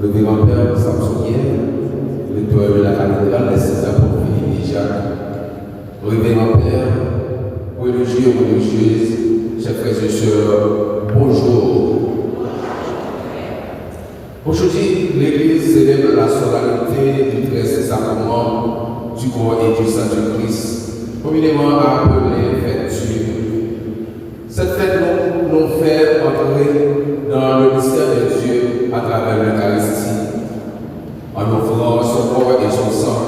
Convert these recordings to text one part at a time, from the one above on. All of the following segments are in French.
le révérend Père Samsonien, lecteur de la cathédrale des Saints-Apôtres Philippe et Jacques, le révérend Père, religieux et religieuses, chers frères et sœurs, bonjour. Aujourd'hui, l'Église célèbre la solennité du très sacrement du corps et du sang du Christ, communément appelé fête Dieu. Cette fête nous fait entrer dans le mystère de Dieu à travers l'Eucharistie. En offrant son corps et son sang,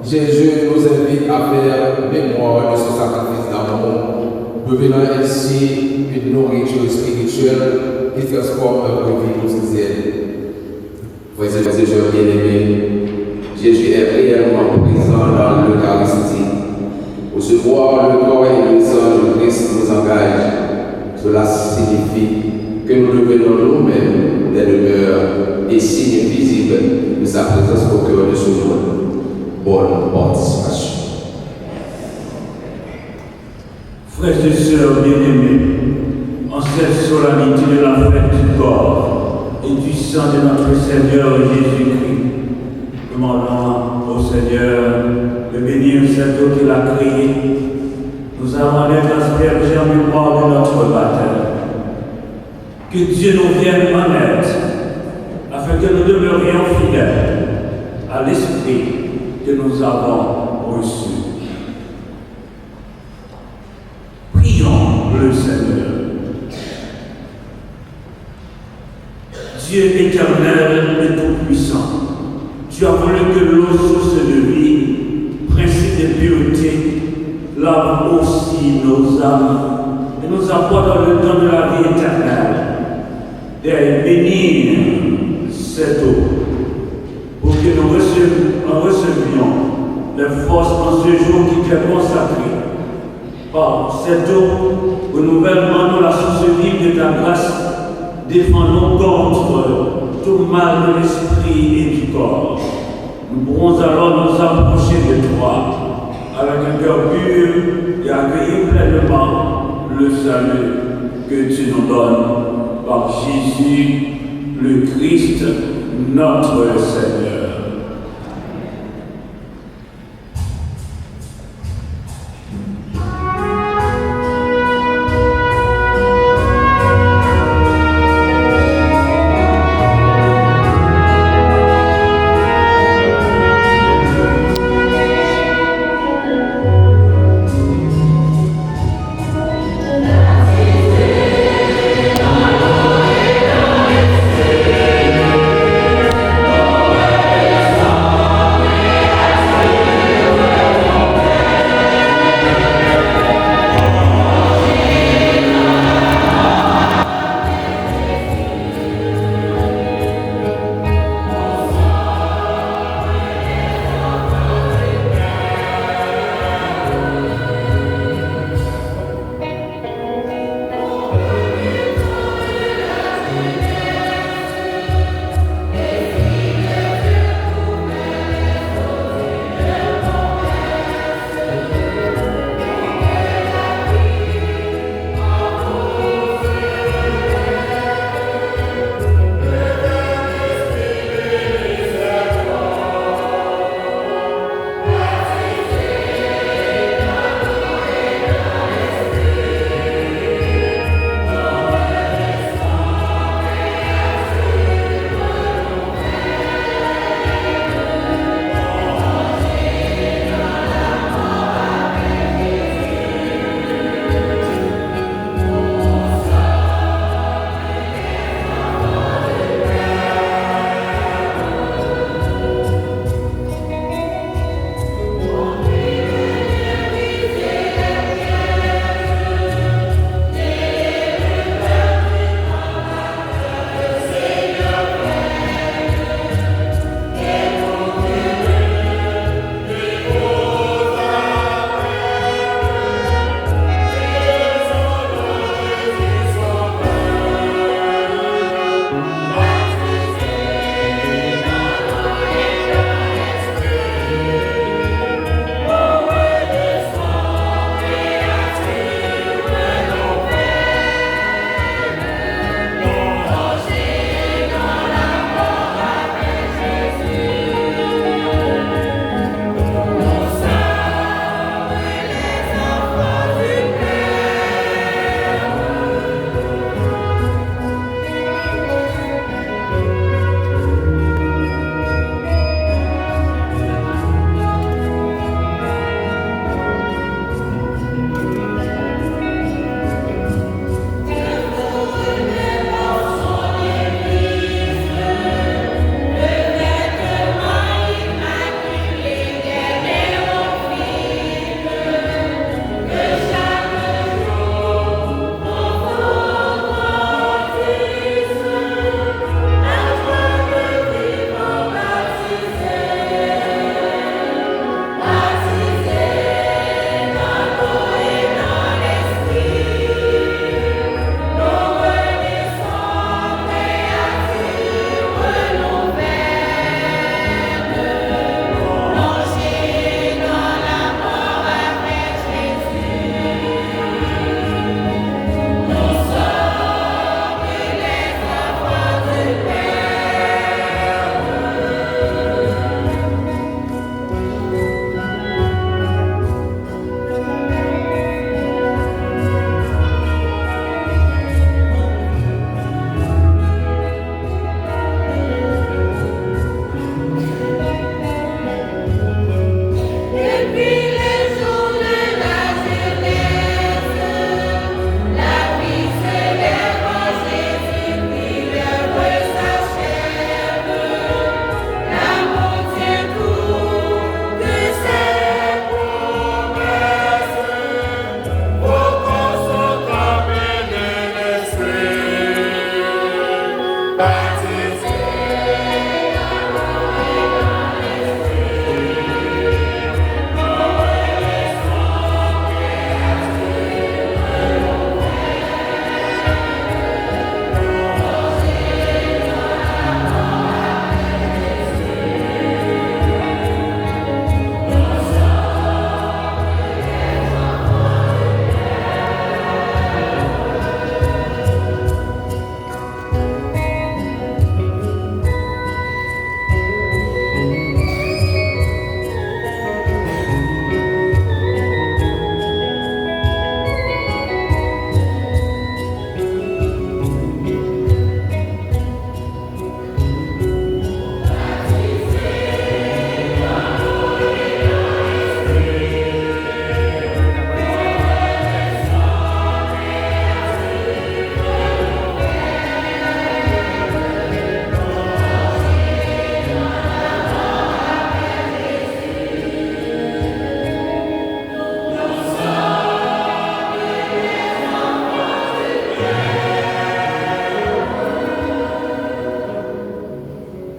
Jésus nous invite à faire mémoire de son sacrifice d'amour, devenant ainsi une nourriture spirituelle qui transforme notre vie quotidienne. Frères et sœurs bien-aimés, Jésus est réellement présent dans l'Eucharistie. Recevoir le corps et le sang du Christ nous engage. Cela signifie que nous devenons nous-mêmes des demeures et signes visibles de sa présence au cœur de ce monde. Bonne participation. Frères et sœurs bien-aimés, en cette solennité de la fête du corps et du sang de notre Seigneur Jésus-Christ, demandons au Seigneur de bénir cet eau qu'il a créé. Nous avons les asperger en mémoire de notre baptême. Que Dieu nous vienne en aide, afin que nous demeurions fidèles à l'esprit que nous avons reçu. Prions le Seigneur. Dieu éternel et tout-puissant, tu as voulu que l'eau, source de vie, principe de pureté, lave aussi nos âmes et nous apporte le don de la vie éternelle. Et bénir cette eau pour que nous recevions les forces en ce jour qui t'est consacré. Par cette eau, renouvellement de la source vive de ta grâce, défendons contre tout mal de l'esprit et du corps. Nous pourrons alors nous approcher de toi avec un cœur pur et accueillir pleinement le salut que tu nous donnes par Jésus, le Christ, notre Seigneur. Amen.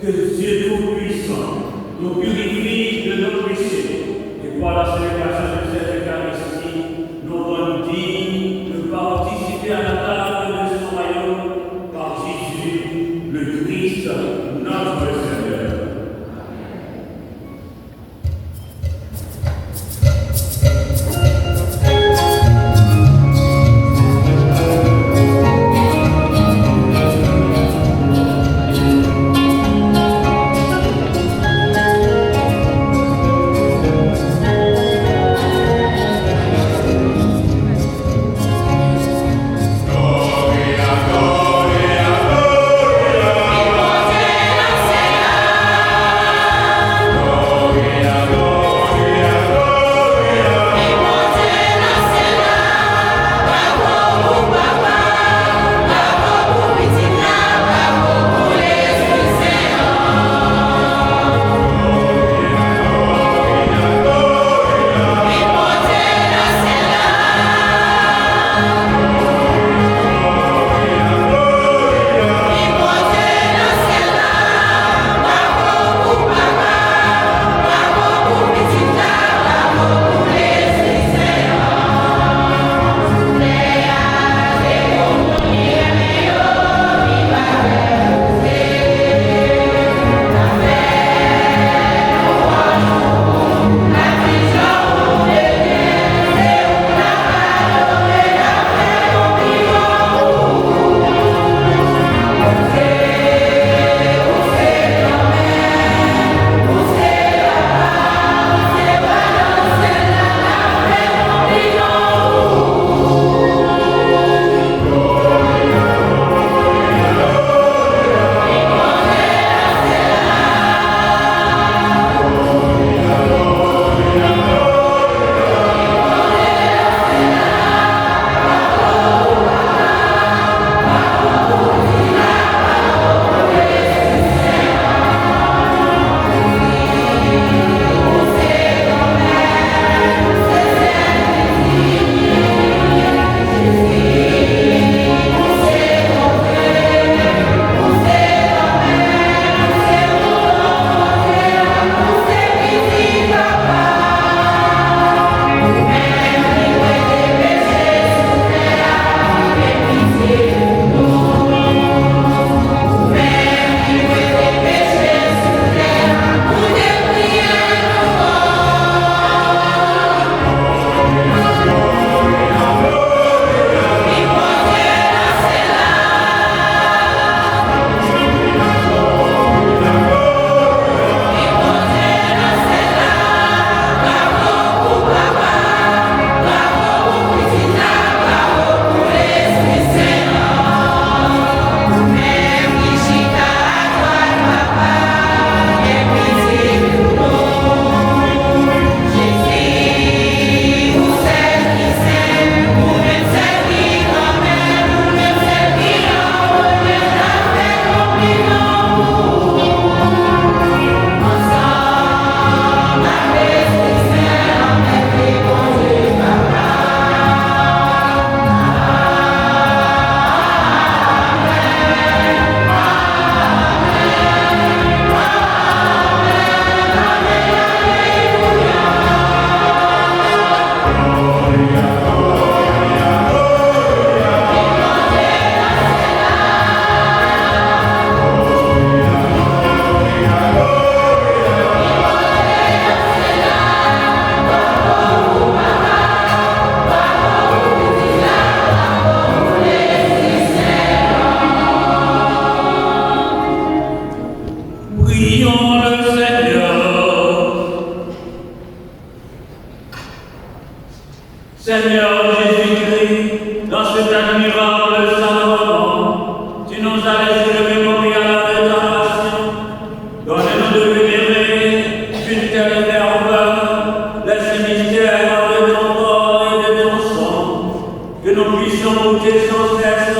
que Dieu Tout-Puissant nous purifie de nos péchés et par la célébration de cette Eucharistie, nous rend dignes de participer à la table de son royaume par Jésus, le Christ, notre Seigneur. Seigneur Jésus-Christ, dans cet admirable sacrement, tu nous as laissé le mémorial de ta passion. Donnez-nous de vénérer d'une telle ferveur les mystères de ton corps et de ton sang, que nous puissions goûter sans cesse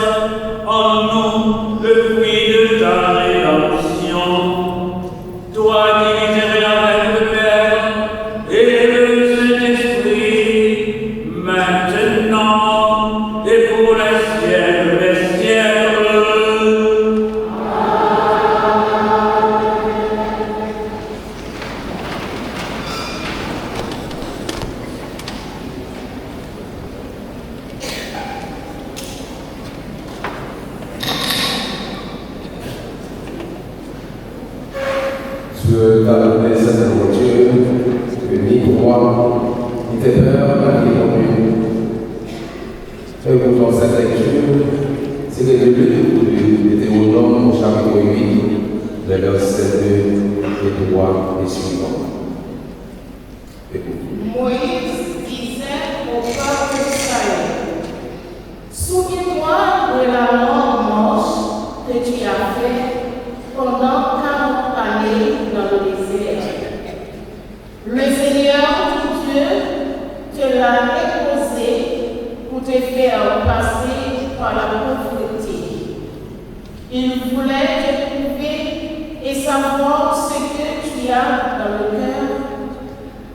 en nous le fruit de ta rédemption. Tu as donné cette nourriture, béni pour moi, qui t'est peur, la vie commune. Et pour cette lecture, c'est le début de Théodore au chapitre 8, les versets 2 et 3 et suivants. Moïse disait au peuple d'Israël, souviens-toi de la longue marche que tu as faite pendant 40 années dans le désert. Le Seigneur, ton Dieu, te l'a imposé pour te faire passer par la pauvreté. Il voulait te prouver et savoir ce que tu as dans le cœur.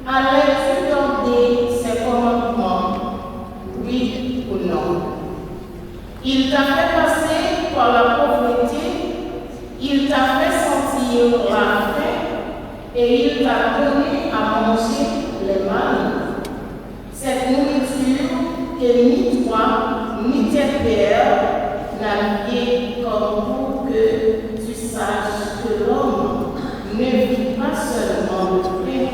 Allais-tu garder ses commandements, oui ou non? Il t'a fait passer par la pauvreté, il t'a fait sentir la faim et il t'a donné à manger les mannes. Cette nourriture que ni toi ni tes pères n'aviez comme pour que tu saches que l'homme ne vit pas seulement de pain,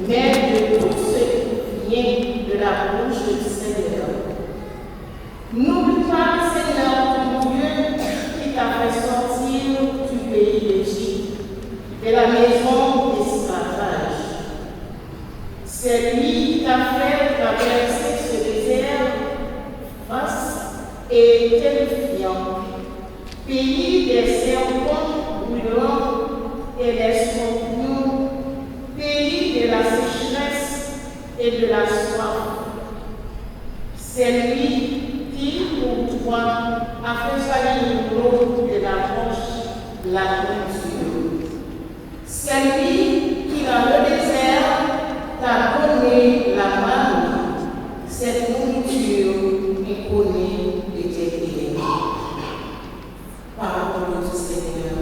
mais de tout ce qui vient de la bouche du Seigneur. N'oublie pas le Seigneur ton Dieu qui t'a fait sortir du pays d'Égypte, de la maison d'esclavage. C'est lui qui t'a fait traverser ce désert vaste et terrifiant, pays des serpents brûlants et des scorpions, pays de la sécheresse et de la soif. C'est lui qui, pour toi, a fait jaillir l'eau de la roche, la nourriture. C'est lui qui, dans le désert, t'a donné la manne, cette nourriture inconnue de tes pieds. Parole du Seigneur.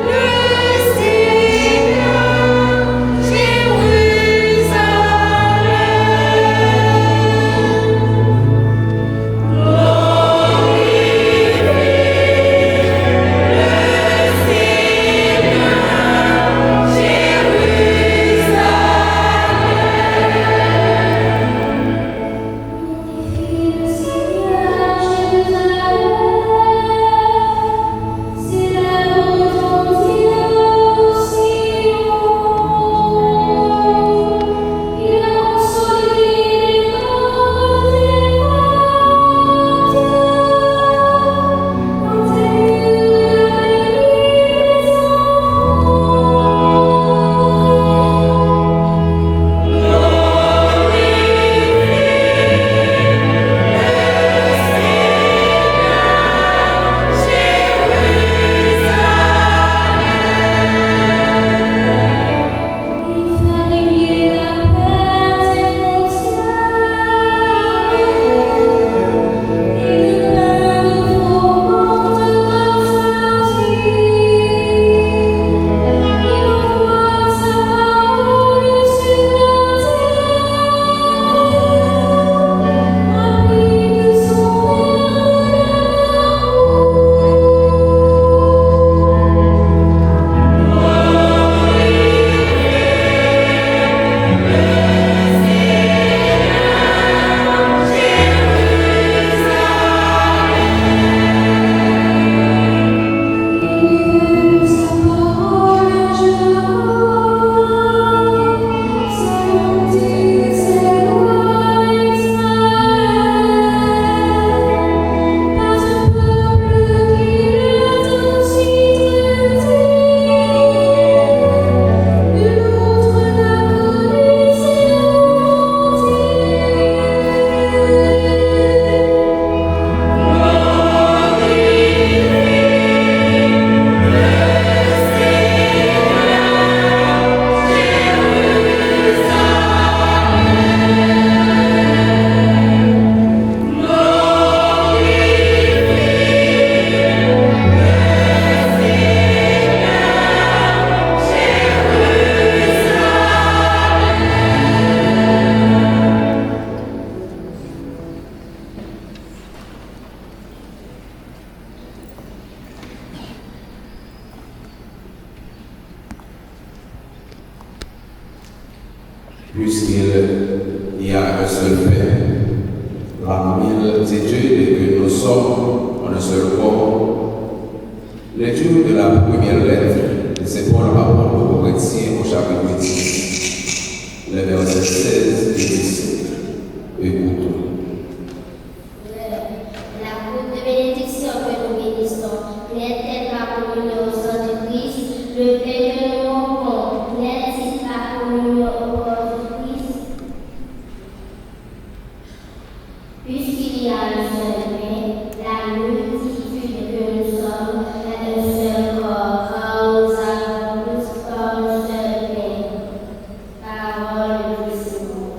Le Seigneur, j'ai puisqu'il y a un seul Père. L'amour c'est Dieu et que nous sommes en un seul corps. Lecture de la première lettre de Saint Paul apôtre aux Corinthiens au chapitre 10, les versets 16 et 17. Écoutons. La route de bénédiction que nous bénissons n'est-elle pas communion au sang de Christ? Le pain que nous rompons n'est-il pas communion au corps de Christ? Puisqu'il y a un seul pain, la multitude que nous sommes est un seul corps, car nous avons tous comme un seul pain. Parole du Seigneur.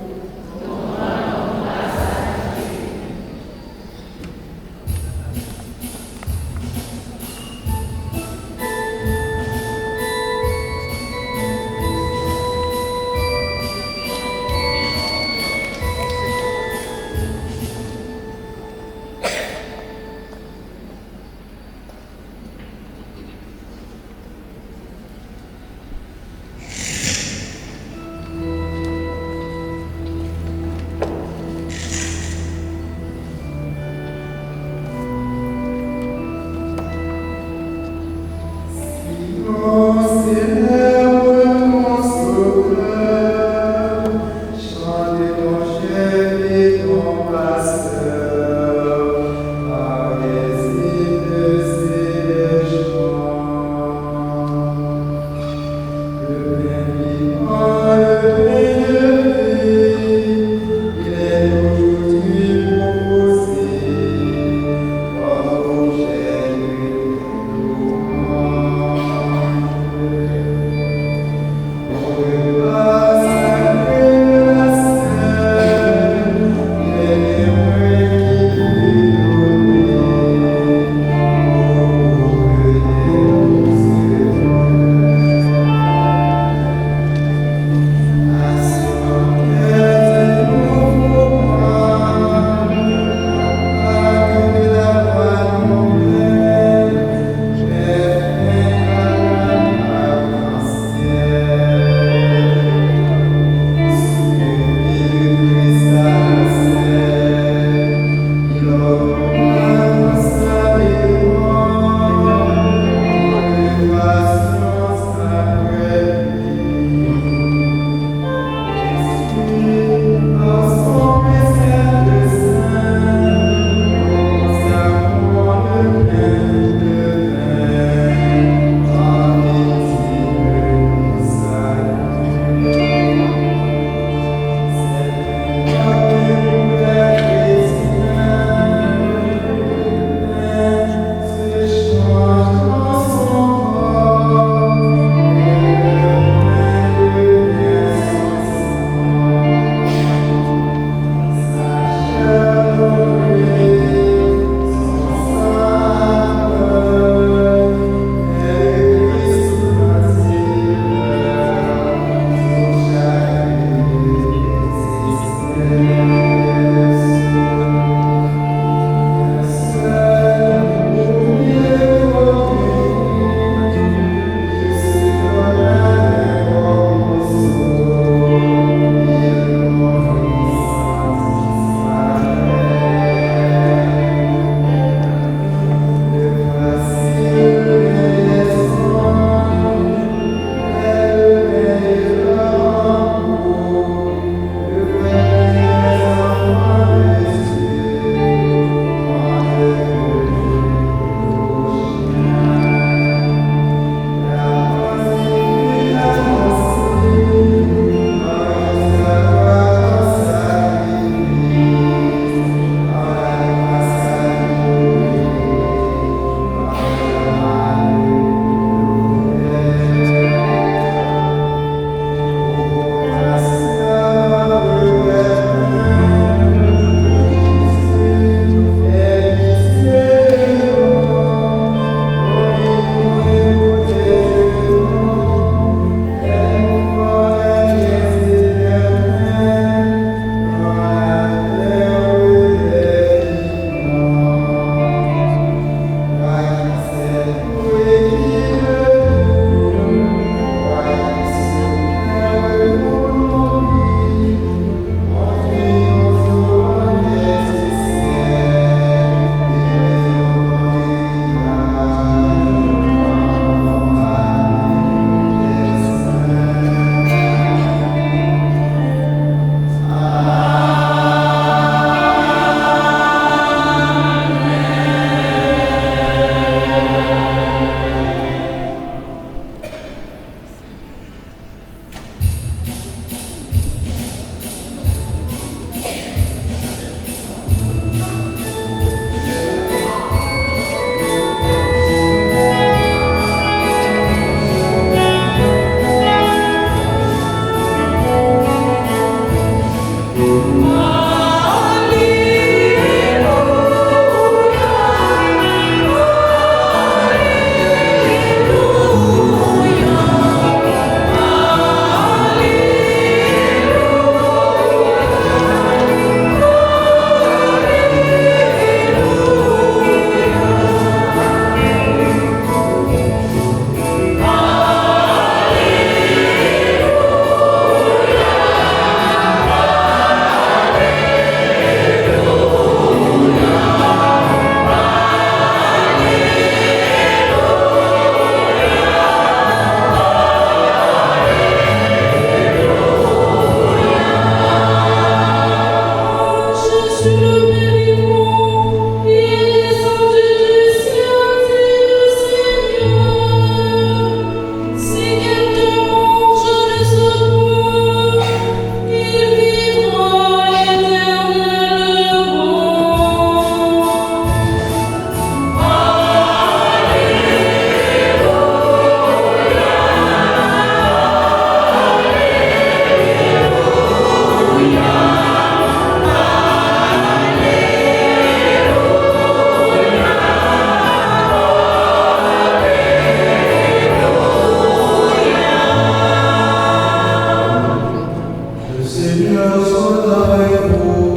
Seigneur soit avec vous.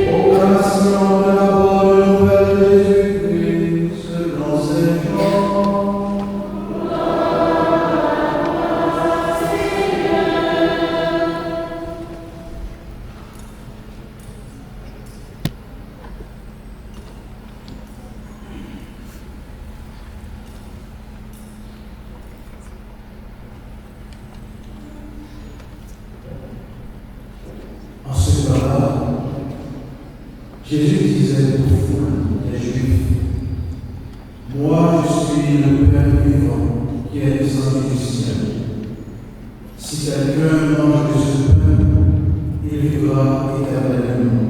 Proclamation de la bonne nouvelle de Jésus-Christ selon Saint Jean. En ce temps-là, Jésus disait aux foules des Juifs, « Moi, je suis le Père vivant qui est descendu du ciel. Si quelqu'un mange de ce pain, il vivra éternellement.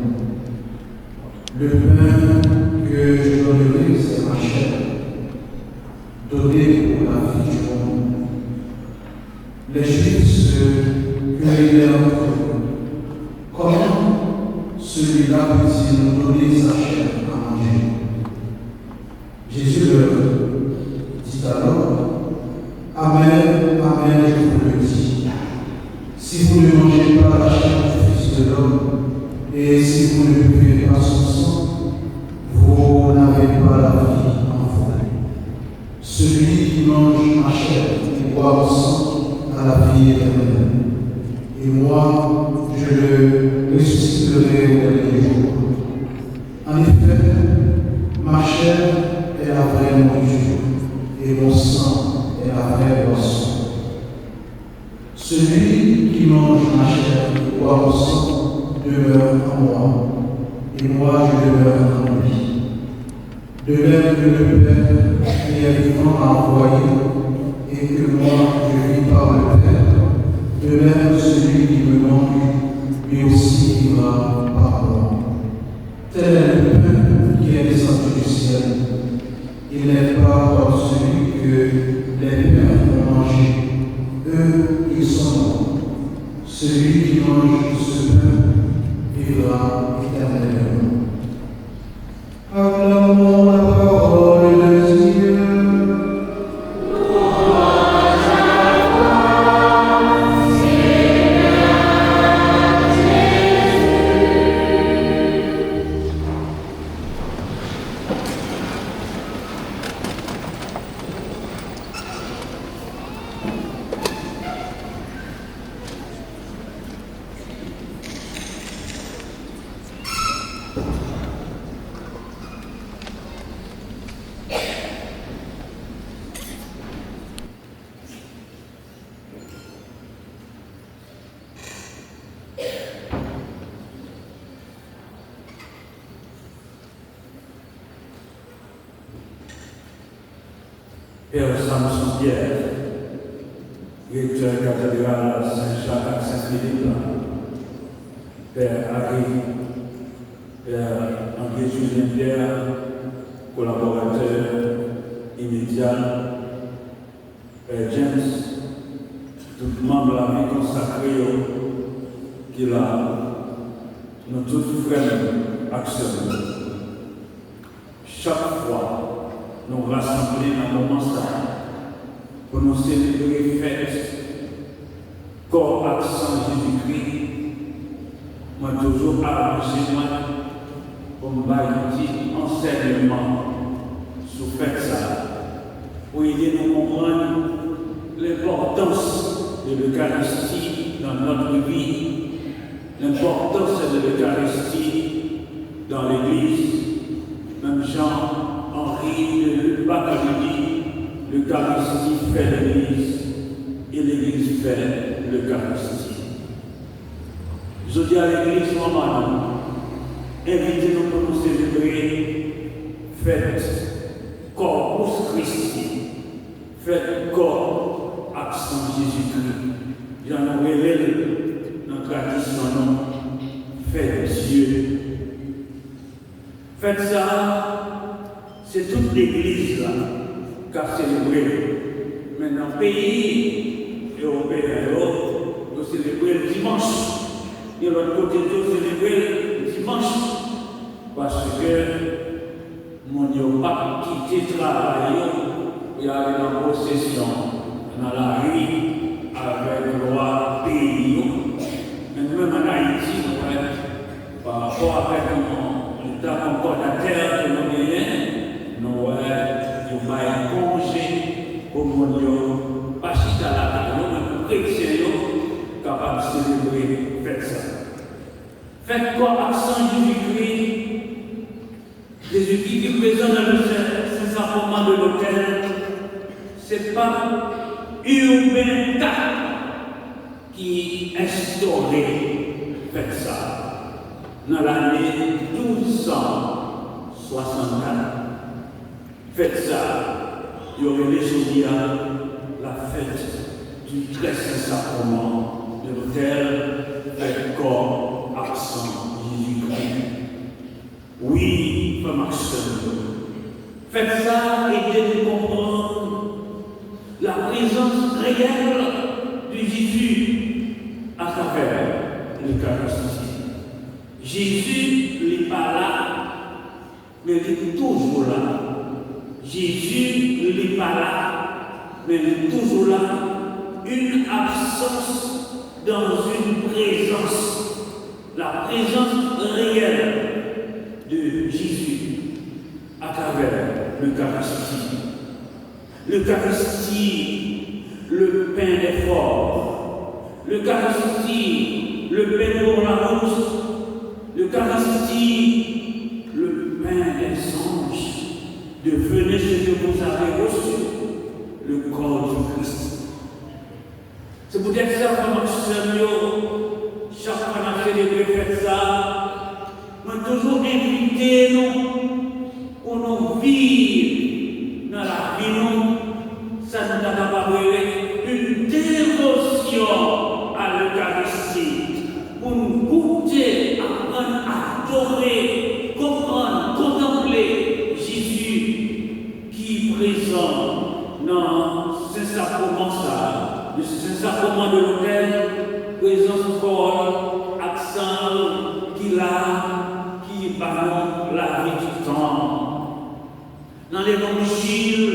Le pain que je donnerai, c'est ma chair, donnée pour la vie du monde. » Les Juifs se querellaient entre eux. Comment celui-là peut-il nous donner sa chair à manger? Jésus leur dit alors, Amen, Amen, je vous le dis. Si vous ne mangez pas la chair du Fils de l'homme, et si vous ne buvez pas son sang, vous n'avez pas la vie en vous. Celui qui mange ma chair et boit mon sang a la vie éternelle. Et moi, je le ressusciterai au dernier jour. En effet, ma chair est la vraie nourriture, et mon sang est la vraie boisson. Celui qui mange ma chair et boit mon sang demeure en moi, et moi je demeure en lui. De même que le Père qui est vivant m'a envoyé, et que moi je vis par le Père, de même celui qui me mange, lui aussi vivra par moi. Tel est le pain qui est descendu du ciel. Il n'est pas comme celui que les pères ont mangé. Eux, ils sont morts. Celui qui mange ce pain vivra éternellement. Acclamons la parole de Dieu. Père Samson Pierre, recteur cathédrale Saint-Jacques Saint-Philippe, Père Harry, Père André-Julien Pierre, collaborateur immédiat, Père James, tout membre de la vie consacrée qui a, nous tous frères actions. Chaque fois, nous rassembler dans le moment pour nous célébrer fête, corps accent Jésus-Christ. Moi, toujours arrangé pour me faire un petit enseignement sur fête ça, pour aider nous à comprendre l'importance de l'Eucharistie dans notre vie, l'importance de l'Eucharistie dans l'Église. Même Jean-Henri de Bacaludi, l'Eucharistie fait l'Église et l'Église fait l'Eucharistie. Je dis à l'Église romane, invitez-nous pour nous célébrer fête Corpus Christi, fête corps accent Jésus-Christ. J'en ai révélé notre tradition, fête Dieu. Faites ça, c'est toute l'Église là qui a célébré. Maintenant, pays européen, nous célébrons le dimanche. Et l'autre côté, nous célébrons le dimanche. Parce que mon pas quitté le travail et aller dans la possession, dans la rue. Faites quoi accent Jésus-Christ, Jésus-Christ qui est présent dans le Saint-Sacrement de l'autel, c'est pas Urbain qui instaurait, faites ça, dans l'année 1264. Faites ça, il y aurait les souvenirs, la fête du très Saint-Sacrement de l'autel, faites comme accent Jésus-Christ. Oui, comme accent. Faites ça et aidez-nous comprendre la présence réelle de Jésus à travers l'Eucharistie. Jésus n'est pas là, mais il est toujours là. Jésus n'est pas là, mais il est toujours là. Une absence dans une présence. La présence réelle de Jésus à travers l'Eucharistie. L'Eucharistie, le pain des forts. L'Eucharistie, le pain pour la route. L'Eucharistie, le pain des anges. Devenez ce que vous avez reçu, le corps du Christ. C'est peut-être ça que chaque fois qu'on a célébré ça, nous toujours invité nous pour nous vivre dans la vie, ça nous a apparu une dévotion à l'Eucharistie, pour nous goûter, apprendre à adorer, comprendre, contempler Jésus qui est présent dans ce sacrement ça, le Saint-Sacrement de l'autel, présence corps, accent qu'il a, qui parle la vie du temps. Dans l'évangile,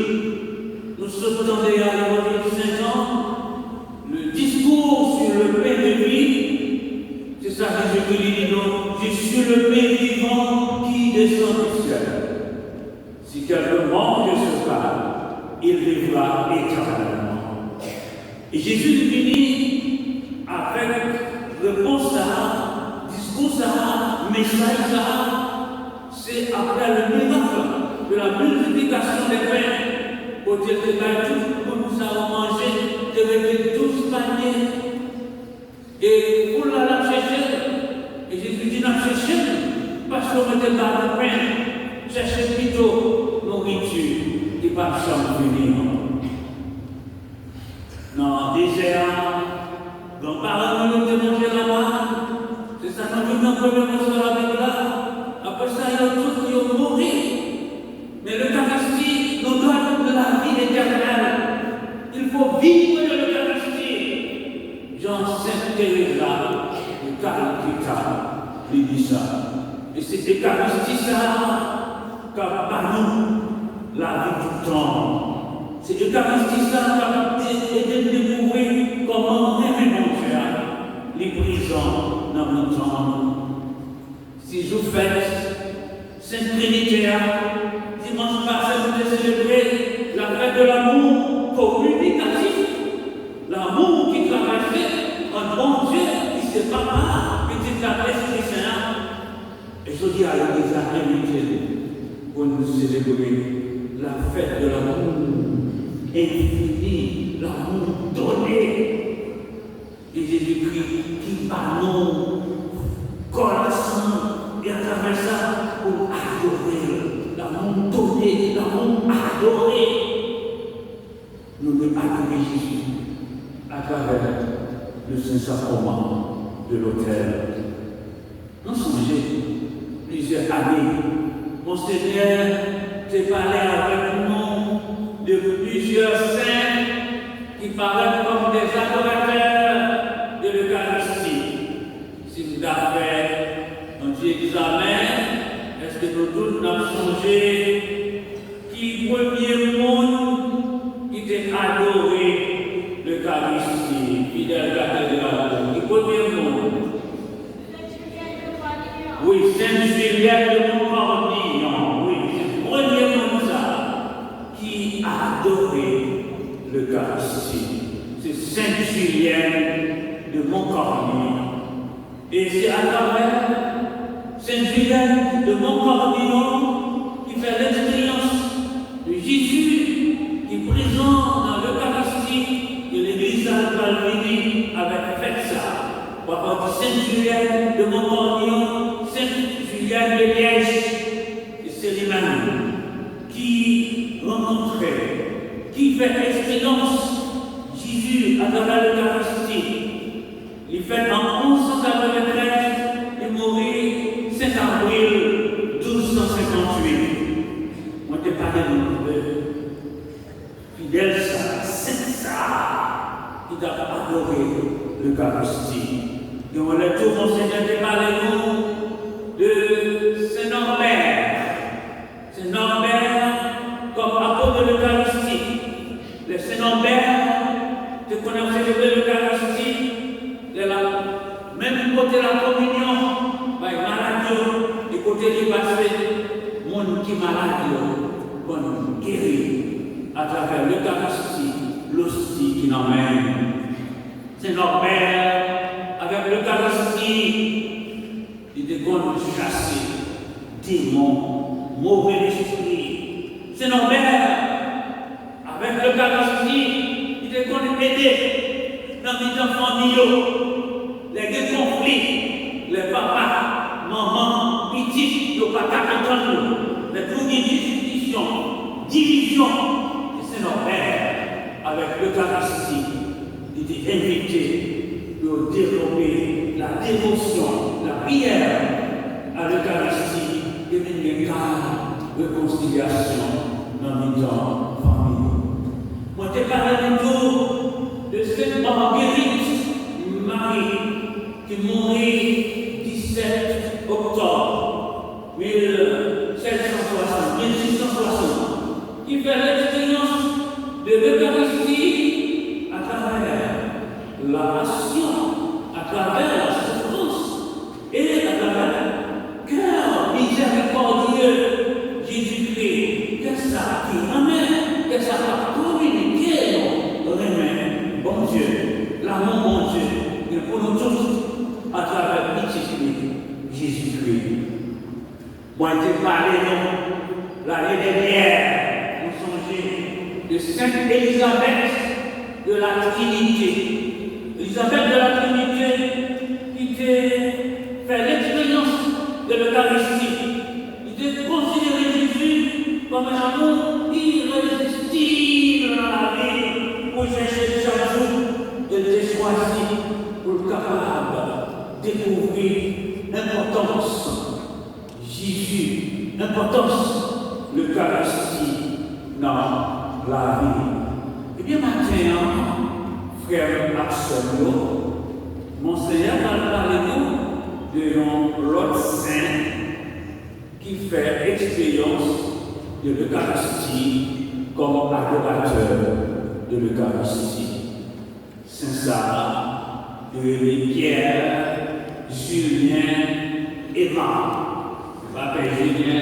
nous sommes dans l'évangile de Saint Jean, le discours sur le pain de vie, c'est ça que Jésus dit, je suis le pain vivant qui descend du ciel. Si quelqu'un mange ce pain, il vivra éternellement. Et Jésus finit avec réponse à, discours à, message à, c'est après le miracle de la multiplication des pains. Pour dire que tout pour nous avons mangé, devait 12 paniers. Et pour la chercher, et Jésus dit, la chercher, parce qu'on était dans le pain, chercher plutôt nourriture, et pas chambre venir. Dans le désert, dans parole, nous devons manger là-bas. C'est ça, nous devons première fois avec là. Après ça, il y a d'autres qui ont mouru. Mais l'Eucharistie nous donne la vie éternelle. Il faut vivre de l'Eucharistie. Jean Sainte Teresa, le Calcutta, lui dit ça. Et c'est l'Eucharistie ça, qui par nous la vie du temps. C'est l'Eucharistie ça qui aide à découvrir comment aimer mon Dieu, les prisons dans mon temps. Si je fête Sainte Trinité, dimanche passé, vous avez célébré la fête de l'amour communicatif, l'amour qui traversait un bon Dieu qui ne sait pas petit la Esprit Saint. Et je dis à l'Église invité pour nous célébrer la fête de l'amour infini, l'amour donné. Et Jésus-Christ qui par nous, corps à sang, et à travers ça, pour adorer l'amour donné, l'amour adoré. Nous devons adorer Jésus à travers le Saint-Sacrement de l'autel. Nous songez plusieurs années, mon Seigneur s'est parlé avec nous de plusieurs saints qui paraissent comme des adorateurs de l'Eucharistie. Si nous avons fait un petit examen, est-ce que nous tous avons songé qui premier monde qui était adoré l'Eucharistie, fidèle cathédrale, qui premier monde? Oui, Sainte Juliette de Montmorillon, oui, c'est le premier monde ça qui a adoré l'Eucharistie. C'est Sainte Juliette de Montmorillon. Et c'est à travers Sainte-Vilaine de Montcornillon qui fait l'expérience de Jésus qui est présent dans l'Eucharistie de l'Église Sainte-Balbini avec fait ça. Par rapport à Sainte-Julienne de Montcornillon, Sainte-Julienne de Liège, et c'est les-mêmes qui rencontrait, qui fait expérience Jésus à travers l'Eucharistie. Il fait en 1193, il mourit 5 avril 1258. Moi, je parlé de fidèle c'est ça, qui a adoré l'Eucharistie. Et on a tout enseigné parler de Saint-Norbert. Saint-Norbert, comme apôtre de l'Eucharistie. Le Saint-Norbert, de qu'on a célébré l'Eucharistie, de la même côté de la communion, maladie, du côté du passé, monde qui est malade, qu'on guérit à travers l'Eucharistie, l'hostie qui l'emmène. Saint-Norbert, avec l'Eucharistie, il est qu'on chasser démons, mauvais esprits. Saint-Norbert, avec l'Eucharistie, il est qu'on aider dans les enfants, les conflits, les papas, maman, petits, ils ne pas entendre, les premières discussions, divisions. Et Saint-Norbert, avec l'Eucharistie, il est invité de développer la dévotion, la prière à l'Eucharistie, de une réconciliation dans les temps familiaux. Moi, je parle de cette Marguerite Marie qui mourit 17 octobre 1660, qui fait l'expérience de l'Eucharistie à travers la passion, à travers la souffrance et à travers le cœur miséricordieux Jésus-Christ. Qu'est-ce ça qui ramène, qu'est-ce ça va communiquer, remet, bon Dieu, l'amour, bon Dieu, et pour nous tous, à travers Jésus-Christ. Moi, je parlais, l'année dernière, nous songeons de Sainte Élisabeth de la Trinité. Élisabeth de la Trinité, qui fait l'expérience de l'Eucharistie, qui considérait Jésus comme un amour irrésistible dans la vie, pour chercher chaque jour de te choisir pour le capable de découvrir l'importance Jésus, l'importance l'Eucharistie dans la vie. Eh bien, maintenant, frère Axel, Monseigneur va parler de l'autre saint qui fait expérience de l'Eucharistie comme adorateur de l'Eucharistie. Saint Sarah, de Pierre, Julien et Marc. M'appelle Julien,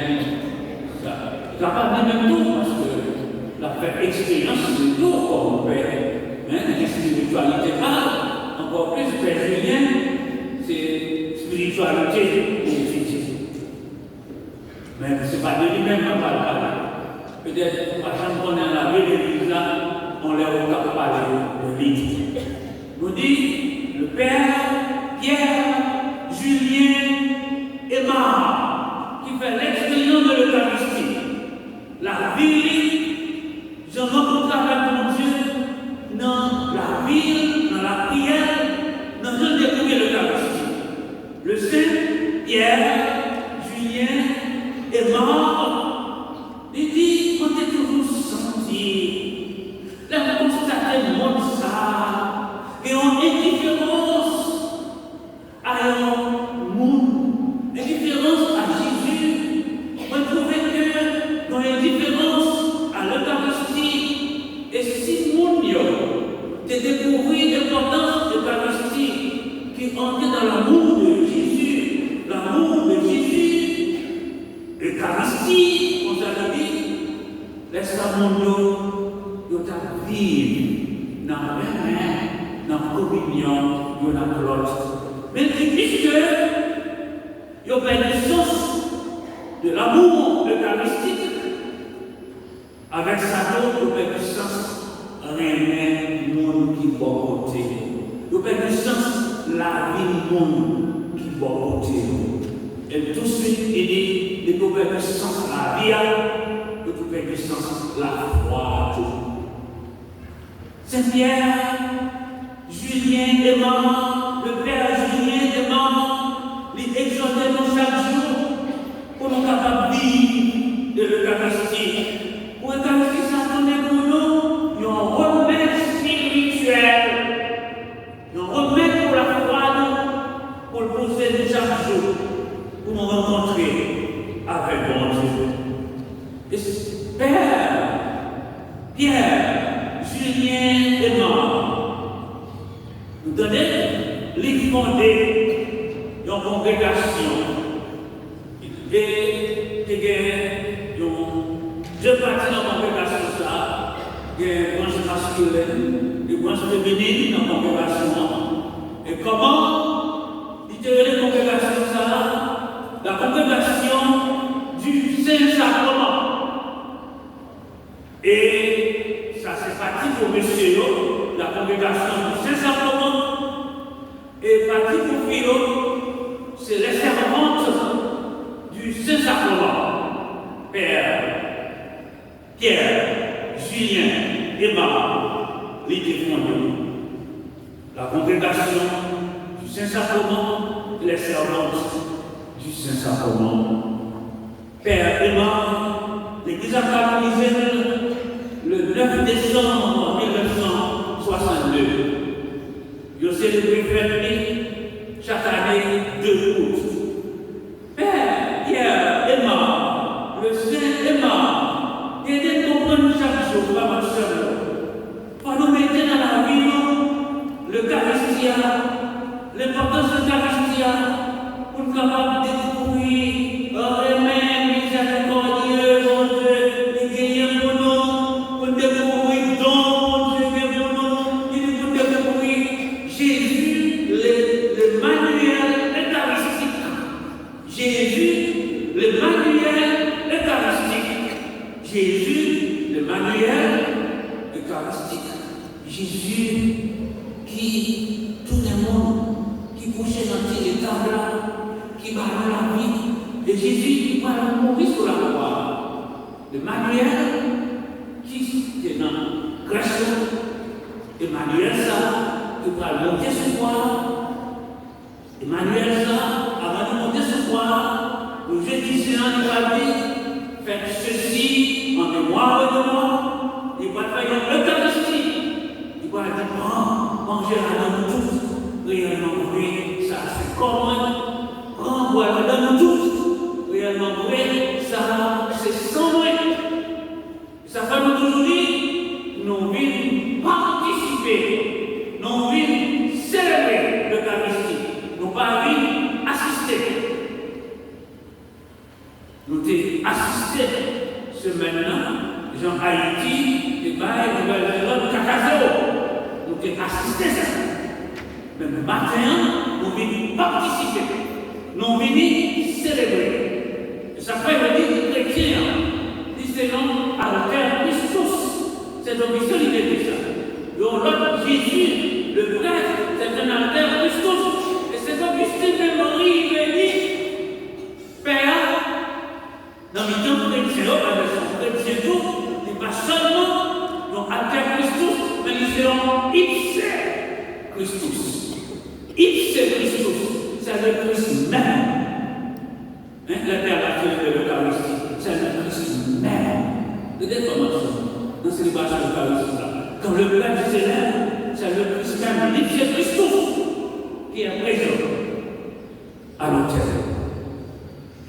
il n'a pas même tout parce qu'il a fait expérience de tout comme père. La spiritualité encore plus, Père Julien, c'est spiritualité étudiée. Mais ce n'est pas de lui-même qu'on va parler. Peut-être, par exemple, qu'on est dans la vie de l'Église là, on leur a parlé de l'Église. Nous dit le Père, Pierre, Julien et Marc, qui fait l'expérience de l'Eucharistie. La vie, je rencontre avec mon Dieu dans la vie, dans la prière, dans un découvrir l'Eucharistie. Le Saint Pierre, Julien et Marc, il dit, on est toujours senti, là on constate le monde ça, et on est différence à un monde, indifférence à Jésus, on trouve que dans l'indifférence à l'Eucharistie, et si mon Dieu de découvrir l'importance de l'Eucharistie qui entre dans l'amour de Jésus, l'Eucharistie, on s'est dit, laisse la mon Dieu, de vivre dans la communion, de la gloire. Mais puisque il y a une sens de l'amour eucharistique, avec sa don, il y a une sens rien du monde qui va côté. Il y a une sens la vie du monde qui va côté. Et tout de suite, il dit, il y a une sens la vie, il y a une sens la foi. Saint-Pierre, Julien est mort, le Père Julien est mort, il exhortait nous chaque jour pour nous capables de vivre de l'Eucharistie. Pour l'Eucharistie, ça donne pour nous un remède spirituel, un remède pour la foi, pour le procéder chaque jour, pour nous rencontrer avec bon Dieu. Et Pierre, Julien est mort. Nous donnons les fondés une congrégation. Et deux parties dans la congrégation, ça. Il y a une branche masculine, une branche féminine dans la congrégation. Et comment il y a une congrégation, ça? La congrégation du Saint-Sacrement. Et ça c'est parti pour monsieur, la congrégation du Saint-Sacrement, et parti pour Philo, c'est les servantes du Saint-Sacrement. Pierre, Julien et Marie, les défendus. La congrégation du Saint-Sacrement et les servantes du Saint-Sacrement. Père et Marie, l'Église a canonisé le 9 décembre 1962. Ils ont célébré fête chaque année 2 août. Père, Pierre, Emma, le Saint Emma, aidez à comprendre chaque jour, pas ma soeur. Pour nous mettre dans la vie, l'Eucharistie, l'importance de l'Eucharistie, pour nous capables de découvrir, remède miséricordieux, mon Dieu, les guérir pour nous, pour découvrir don, mon Dieu, pour nous, pour découvrir Jésus, le manuel eucharistique. Jésus, le manuel eucharistique. Jésus, le manuel eucharistique. Jésus qui, tout le monde, qui couchait dans ces états-là, qui va dans la vie, et Jésus qui va mourir sur la croix. Le manuel qui est dans Grèce, Emmanuel ça, qui va monter sur croix. Emmanuel ça, avant de monter sur croix, le jeudi saint il va dire, faites ceci en mémoire de moi, il va faire une eucharistie. Il va dire, mangez à nous tous, réellement vrai, ça c'est commun, prends-moi à nous tous, réellement vrai, ça c'est sans vrai. Ça fait nous aujourd'hui, nous vivons participer, nous vivons célébrer l'Eucharistie, nous pas vivons assister. Nous avons assisté ce maintenant, Jean Haïti, et Nouvelle-Zélande, Cacazéo. Nous avons assisté à ça. Mais le matin, nous venons participer. Nous venons célébrer. Et ça fait le dire chrétien. C'est non alter Christus. C'est donc ici l'idée de ça. Donc l'autre Jésus, le prêtre, c'est un alter Christus. Et c'est Augustin de Marie, il dit, Père, dans le temps chrétien, avec son chrétien tout, il n'est pas seulement dans alter Christus, mais ils seront ipse Christus. Ipse Christus, c'est le Christ même. L'intervention de l'Eucharistie, c'est le Christ même. De déformation, dans cette célébration de l'Eucharistie, quand le Père s'élève, c'est le Christ même, l'Ipse Christus, qui est présent à l'autel.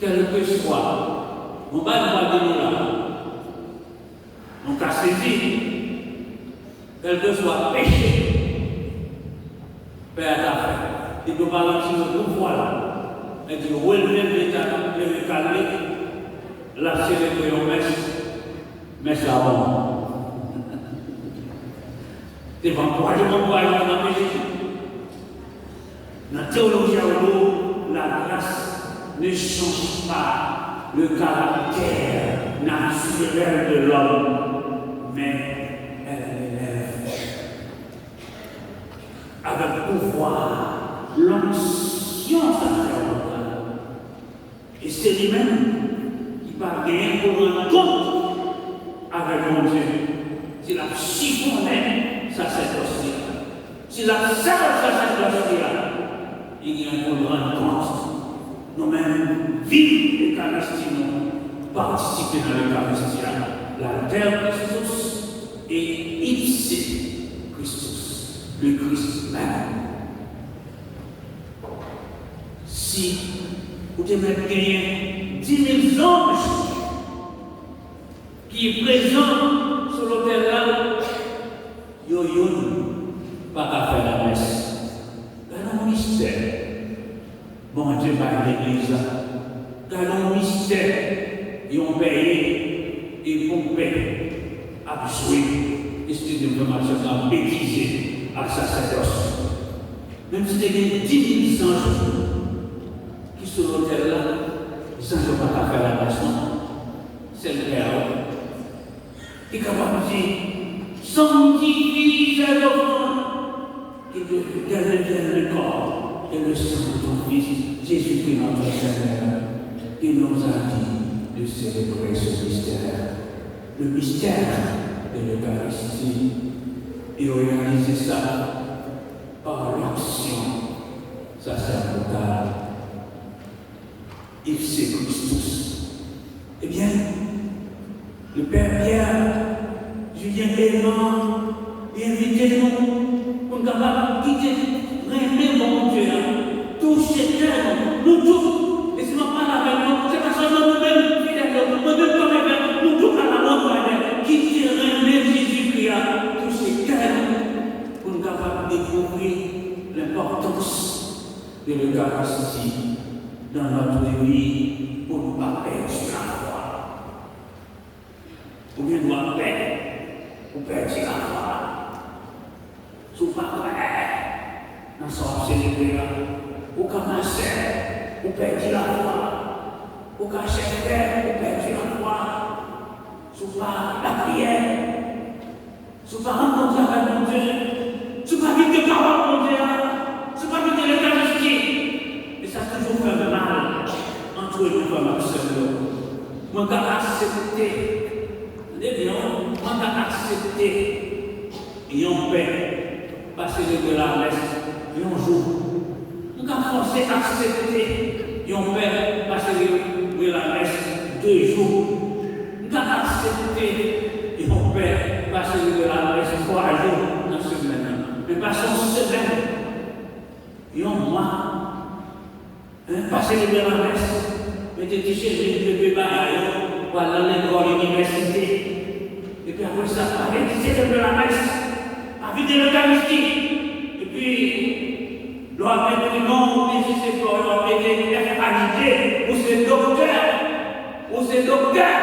Quel que soit, on va nous là, on a saisi, quel que soit péché, Père t'a fait, il peut pas lancer le pouvoir là. Et tu relèves l'état, le calmer, la célébrer en messe avant. Tu vas encourager mon courage dans la Jésus. Dans Dans théologie, la grâce ne change pas le caractère naturel de l'homme, mais elle l'élève avec pouvoir, l'onction sacerdotale. Et c'est lui-même qui parvient pour rendre compte avec mon Dieu. S'il a chiffonné sacerdoce, s'il a servi sacerdoce, il y a pour rendre compte. Nous-mêmes, vivre l'Eucharistie, nous participer dans l'Eucharistie, la terre Christus et ipse Christus, le Christ même. Si vous devez gagner 10 000 anges qui sont présents sur l'autel là, yo pas qu'à faire la messe. Dans le mystère, bon Dieu par l'église, dans le mystère, ils ont payé et vont payer à jouer. Excusez-moi, je vais bêtiser à sacerdoce. Même si il y a 10 000 anges qui sont sur l'autel là, ils ne sont pas qu'à faire la messe. C'est le Père qui est capable de dire sanctifie cet enfant qui devienne le corps et le sang de ton Fils, Jésus-Christ notre Seigneur, qui nous a dit de célébrer ce mystère, le mystère de l'Eucharistie, et réaliser ça par l'action sacerdotale. Ipse Christus. Eh bien, le Père Pierre, Julien Clément, invitez-nous pour nous quitter, rêver mon Dieu, toucher terre, nous tous, et si on parle avec nous, c'est parce que nous-mêmes, nous-mêmes comme nous tous à la montagne, quitter, rêver Jésus-Christ, toucher terre, pour nous découvrir l'importance de l'Eucharistie dans notre vie, pour nous pas perdre la foi. Ou bien nous avons peur, ou perdre la foi. Si vous ne pas prêt, nous sommes célébrés, ou commencer, ou perdre la foi. Ou cacher ou perdre la foi. Si vous pas la prière, si vous pas rencontrer avec mon Dieu, si vous pas vivre de parole mon Dieu, si vous pas vivre de l'Eucharistie. Et ça a toujours fait mal entre les femmes absolument. Moi, j'ai accepté. Moi, j'ai accepté. Et on paie. Passer de la messe. Et on joue. Nous avons forcé à accepter. Et on paie. Passer de la messe 2 jours. Nous avons accepté. Et on paie. Passer de la messe 3 jours dans la semaine. Mais passons semaine. Et on mois. Passer de la messe. Mettez des chez les bébés, voilà l'école, l'université. Et puis après ça, arrêtez de la messe, avec de l'Eucharistie. Et puis, l'on a fait des noms, des écoles, l'on a fait des FAID, ou c'est docteur,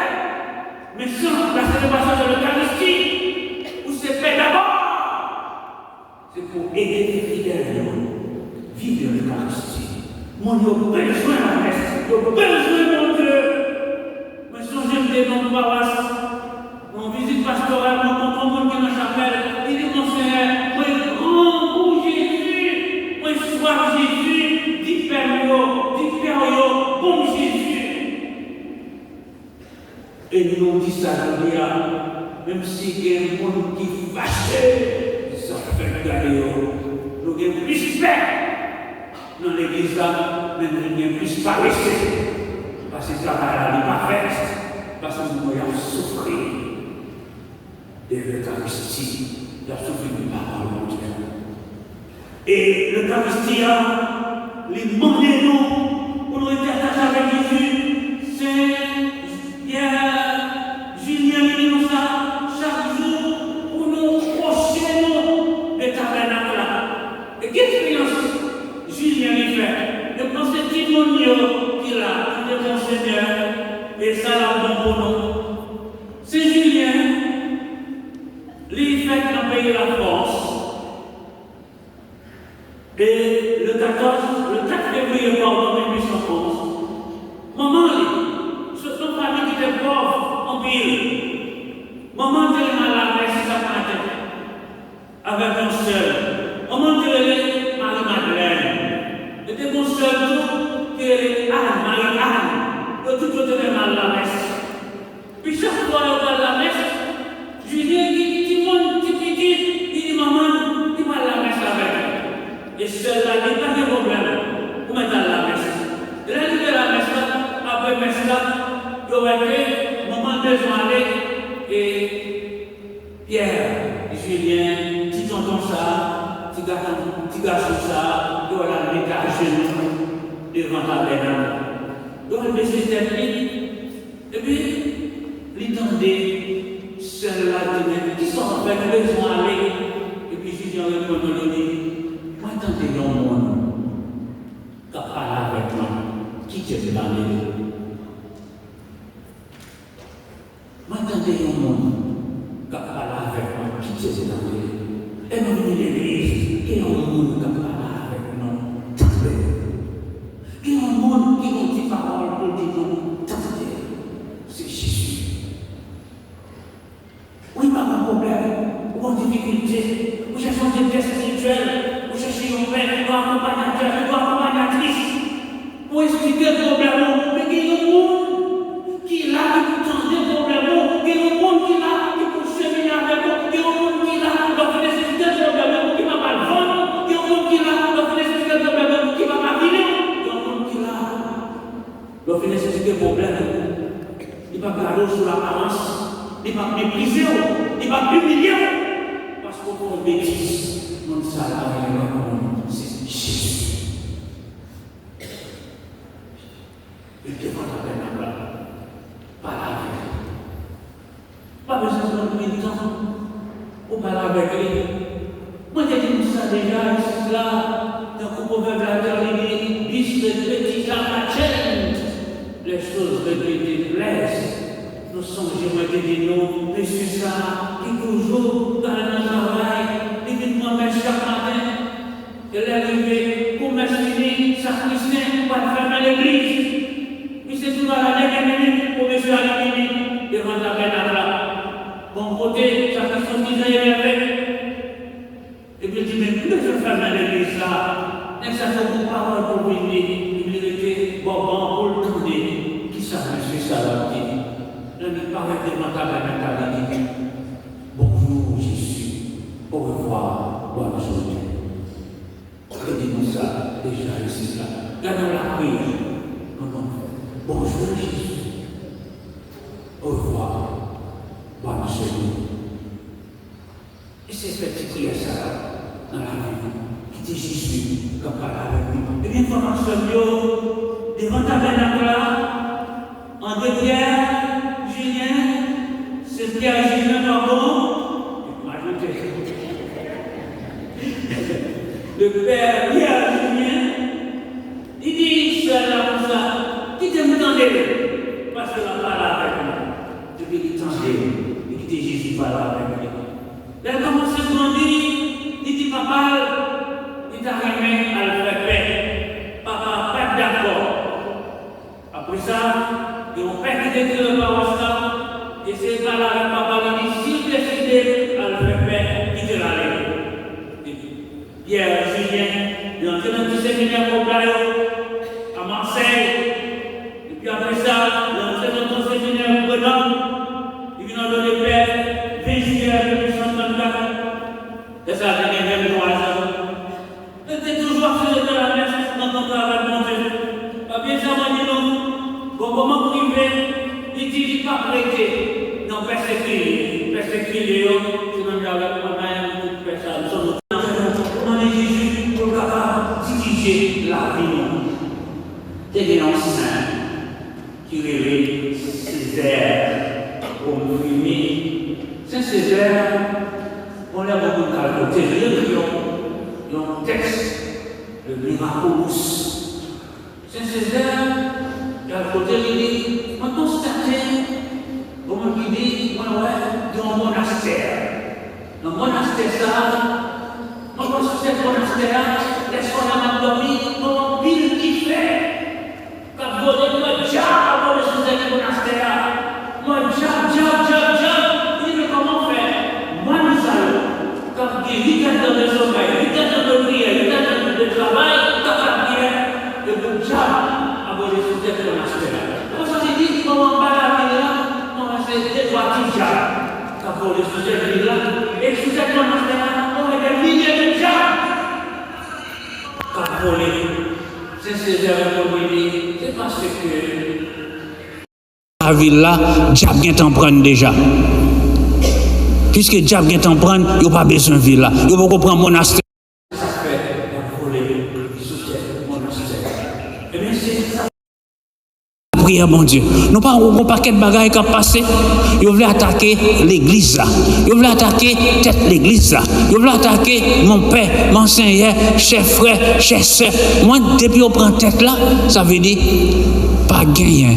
mais sans la célébration de l'Eucharistie, ou c'est pédagogue. C'est pour aider les fidèles à vivre l'Eucharistie. Mon Dieu, besoin de la messe, besoin de mon Dieu. Mais si j'aime des noms de paroisse, on visite pastorale, on rencontre un monde qui est dans la chapelle, il dit mon Seigneur, moi je grand pour Jésus, moi je sois Jésus, dit Père, bon Jésus. Et nous dit ça, même si il y a un monde qui est fâché, ça fait garder, nous avons plus peur. Dans l'église là, même il n'y a plus paresseux. Parce que ça va pas faire. Parce que nous voyons souffrir de l'Eucharistie. Il a souffert de parole de Dieu. Et l'Eucharistie a les mandés nous pour nous être attachés avec Jésus. C'est Julien qui nous a chaque jour pour nous projeter des tabernacles là. Et qu'est-ce qu'il y a? Julien y fait. Et quand c'est Timonio qui l'a, qui est mon Seigneur, et ça l'a bon pour nous. C'est Julien, lui fait qu'on paye la force Et le 4 février 1811, maman, ce sont familles qui étaient pauvres en pile. Maman était malade, mais c'est ça qu'on a fait. Avec un seul. Maman était Marie-Madeleine. Elle était mon seul tout, qui était Anne, Marie-Anne. Le tout était mal à la messe. Puis chaque fois, on va à la messe, Julien qui dit, maman, il va à la messe avec elle. Et celle-là, il n'y a pas de problème. Vous mettez à la messe. Et là, il la messe là, après la messe là, il y aurait été, maman besoin d'aller, et Pierre, Julien, petit tonton ça, petit garçon ça, il y aura les gars genoux devant la bénane. Il aurait baissé ses têtes, et puis, il tendait celle-là qui sont avec besoin d'aller, et puis Julien répond, moi, tentez dans le monde, qui parle avec moi, qui t'est parlé. Moi, tentez dans le monde, qui parle avec moi, qui t'est parlé. Et nous venons de l'église, qui est un monde qui parle avec nous, tentez. Qui est un monde qui ont des paroles pour dire nous, tentez. C'est Jésus. Oui, pas de problème, ou en difficulté, ou cherchez des tests spirituels. Vous cherchez un père, un accompagnateur, une accompagnatrice pour expliquer le problème. Mais il y a un monde qui est là, qui vous tend des problèmes. Il y a un monde qui est là, qui peut cheminer avec vous. Il y a un monde qui est là, qui va nécessiter le problème, qui ne va pas le vendre. Il y a un monde qui est là, qui va nécessiter le problème, qui ne va pas venir. Il y a un monde qui est là, qui va nécessiter le problème. Il ne va pas garder sur l'apparence, il ne va pas mépriser, il ne va pas humilier. Parce qu'on fait une bêtise. Non, ça c'est Jésus. Il devant la peine là. Pas la vie. Pas besoin de nous temps. Ou pas avec lui. Moi, j'ai dit ça déjà, ici là. Dans le proverbe de la terre, il dit le petit la les choses répétées plaisent. Nous sommes jamais dit non, mais c'est ça qui toujours dans le travail. Mais chaque matin, elle est arrivée pour m'expliquer, sacristain, pour fermer l'église. Puis c'est tout à la dernière minute pour monsieur Alimini devant la peine là. Bon côté, sacristain qui s'est élevé. Et puis il dit, mais pourquoi je ferme l'église là? Et ça fait beaucoup de paroles pour venir. Il était bon pour le tourner. Qui ça, monsieur Salati? Je ne parle pas devant la peine là. Bonjour Jésus, au revoir. Aujourd'hui. Regardez-nous ça, déjà ici, là. Gardons la prière. Bonjour Jésus. Au revoir. Bonne journée. Et c'est cette petite prière ça, dans la vie, qui dit Jésus, comme parle avec nous. Et bien, formation, devant ta peine là, en deux Pierre, Julien, c'est Pierre Julien, pardon. Le père Pierre Julien, il dit cela comme ça, qui te m'entendez? Parce que la parole avec moi. Depuis qu'il tendait, il dit Jésus parle avec lui. Il a commencé à grandir, il dit papa, il t'a remis à le faire paix. Papa, pas d'accord. Après ça, il y a un père qui était le paroisse là, et c'est pas là avec papa, il dit s'il décidait à le faire paix, il te l'a dit. Pierre Julien, il est entré dans un petit séminaire au Caillou, à Marseille. Et puis après ça, il est entré dans un séminaire au Grenoble. Il vient dans le père, 20 juillet 1834. Et ça a donné 23 ans. Il était toujours fait de la messe dans ton travail, mon Dieu. Pas bien ça, moi, dis non. Bon, comment privé, il dit, il ne pas prêter. Non, persécuter. Persécuter, c'est dans le avec moi-même, personne. La vie, c'est un saint qui révèle Césaire au Mourini. Saint Césaire, on l'a beaucoup de côté. Il y a un texte, le Miraculous. Saint Césaire, il y a le côté, il dit, on constate, comme il dit, dans un monastère. Dans un monastère, ça, on Comment se fait qu'on a fait là, laisse-moi m'a dormi, mon pile qui fait. Quand vous dites, moi, diable, avant de se faire qu'on a fait là. Moi, diable, il dit, comment faire? Moi, nous allons. Quand vous dites, 8 ans de sommeil, 8 ans de prière, 8 ans de travail, quand la prière, le diable, avant de se faire qu'on a fait là. Comment ça se dit, comment on va la vie là? On va faire des droits du diable. Quand vous dites, se faire là, et se faire qu'on a fait là, on va faire des milliers de diables. C'est parce que la ville là, diable vient t'en prendre déjà. Puisque diable vient t'en prendre, il n'y a pas besoin de ville là. Il faut prendre monastère. Ça fait voler, soutien, monastère. Eh bien, c'est ça. Prière, mon Dieu. Nous pas un paquet de bagailles qui ont passé. Ils veulent attaquer l'église là. Ils veulent attaquer tête l'église là. Ils veulent attaquer mon père, mon seigneur, chef frère, chef soeur. Moi, depuis on prend tête là, ça veut dire pas gagner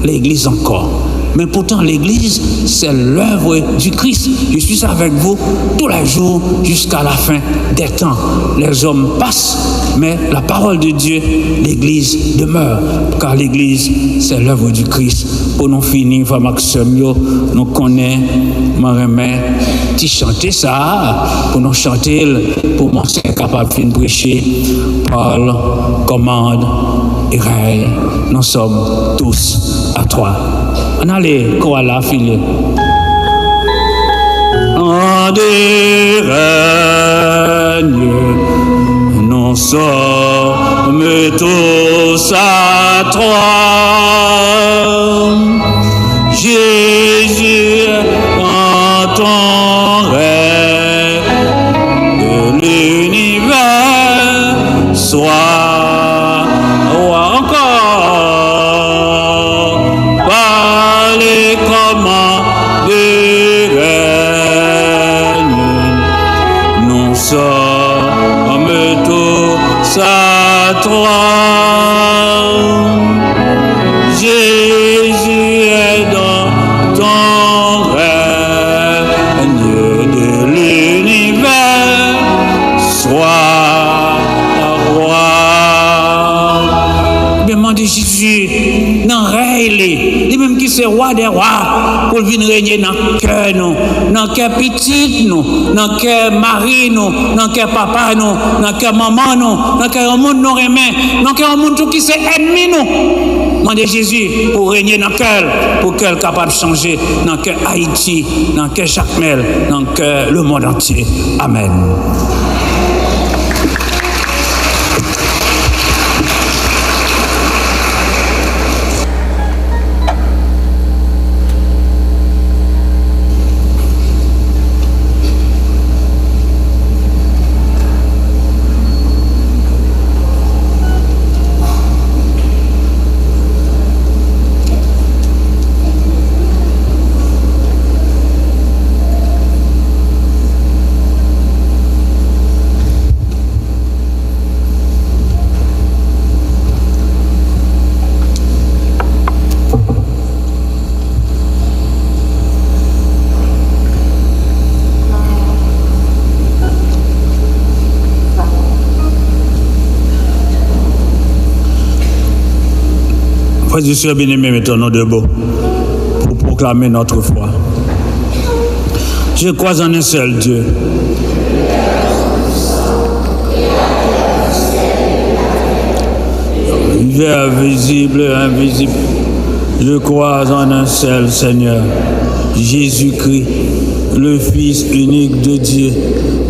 l'église encore. Mais pourtant, l'église, c'est l'œuvre du Christ. Je suis avec vous tous les jours jusqu'à la fin des temps. Les hommes passent, mais la parole de Dieu, l'église demeure. Car l'église, c'est l'œuvre du Christ. Pour nous finir, frère Maxime, nous connaissons, je remets, tu chanter ça, pour nous chanter, pour moi, c'est capable de prêcher. Paul, commande, et règne. Nous sommes tous à toi. On a les koalas filés. En des règnes, nous sommes tous à toi. Jésus, en ton règne de l'univers, sois roi encore. Par les commandes du règne, nous sommes tous à toi. Jésus est dans ton règne de l'univers, sois roi. Demandez Jésus, non règne, lui même qui c'est roi des rois, pour venir régner dans le cœur, nous, dans le cœur petit, nous, dans le cœur mari, nous, dans le cœur papa, nous, dans le cœur maman, nous, dans le cœur monde, nous remet, dans le cœur monde, tout qui c'est ennemi, nous. Demandez Jésus pour régner dans le cœur, pour qu'elle soit capable de changer dans le cœur Haïti, dans le cœur Jacmel, dans le cœur le monde entier. Amen. Frères et sœurs bien-aimés, mettons-nous debout pour proclamer notre foi. Je crois en un seul Dieu. Univers visible et invisible. Je crois en un seul Seigneur, Jésus-Christ, le Fils unique de Dieu,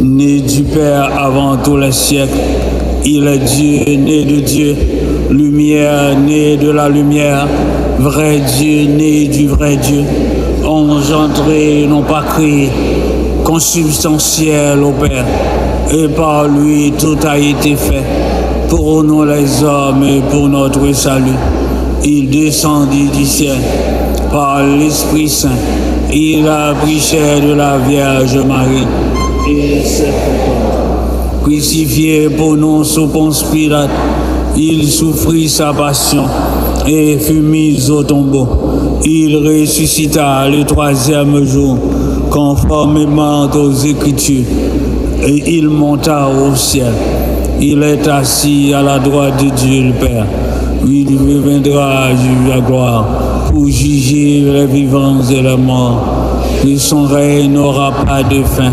né du Père avant tous les siècles. Il est Dieu, né de Dieu, lumière, né de la lumière, vrai Dieu, né du vrai Dieu, engendré, non pas créé, consubstantiel au Père, et par lui tout a été fait, pour nous les hommes et pour notre salut. Il descendit du ciel par l'Esprit Saint, il a pris chair de la Vierge Marie, et s'est crucifié pour nous sous Ponce Pilate. Il souffrit sa passion et fut mis au tombeau. Il ressuscita le troisième jour, conformément aux Écritures. et il monta au ciel. Il est assis à la droite de Dieu le Père. Il reviendra de la gloire pour juger les vivants et les morts. Et son règne n'aura pas de fin.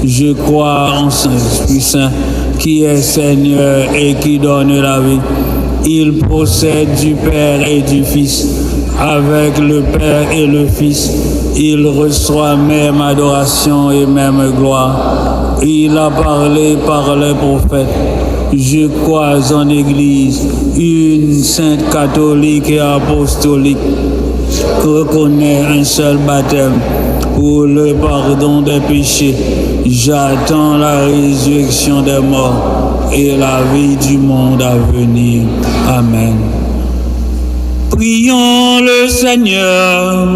Je crois en Saint-Esprit Saint, qui est Seigneur et qui donne la vie. Il procède du Père et du Fils. Avec le Père et le Fils, il reçoit même adoration et même gloire. Il a parlé par les prophètes. Je crois en Église, une sainte catholique et apostolique. Je reconnais un seul baptême pour le pardon des péchés. J'attends la résurrection des morts et la vie du monde à venir. Amen. Prions le Seigneur.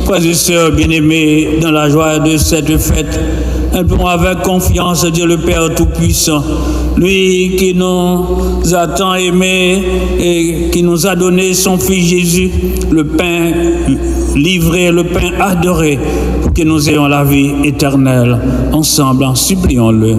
Frères et sœurs bien-aimés, dans la joie de cette fête, implorons avec confiance Dieu le Père Tout-Puissant, lui qui nous a tant aimés et qui nous a donné son Fils Jésus, le pain livré, le pain adoré, pour que nous ayons la vie éternelle. Ensemble, en supplions-le.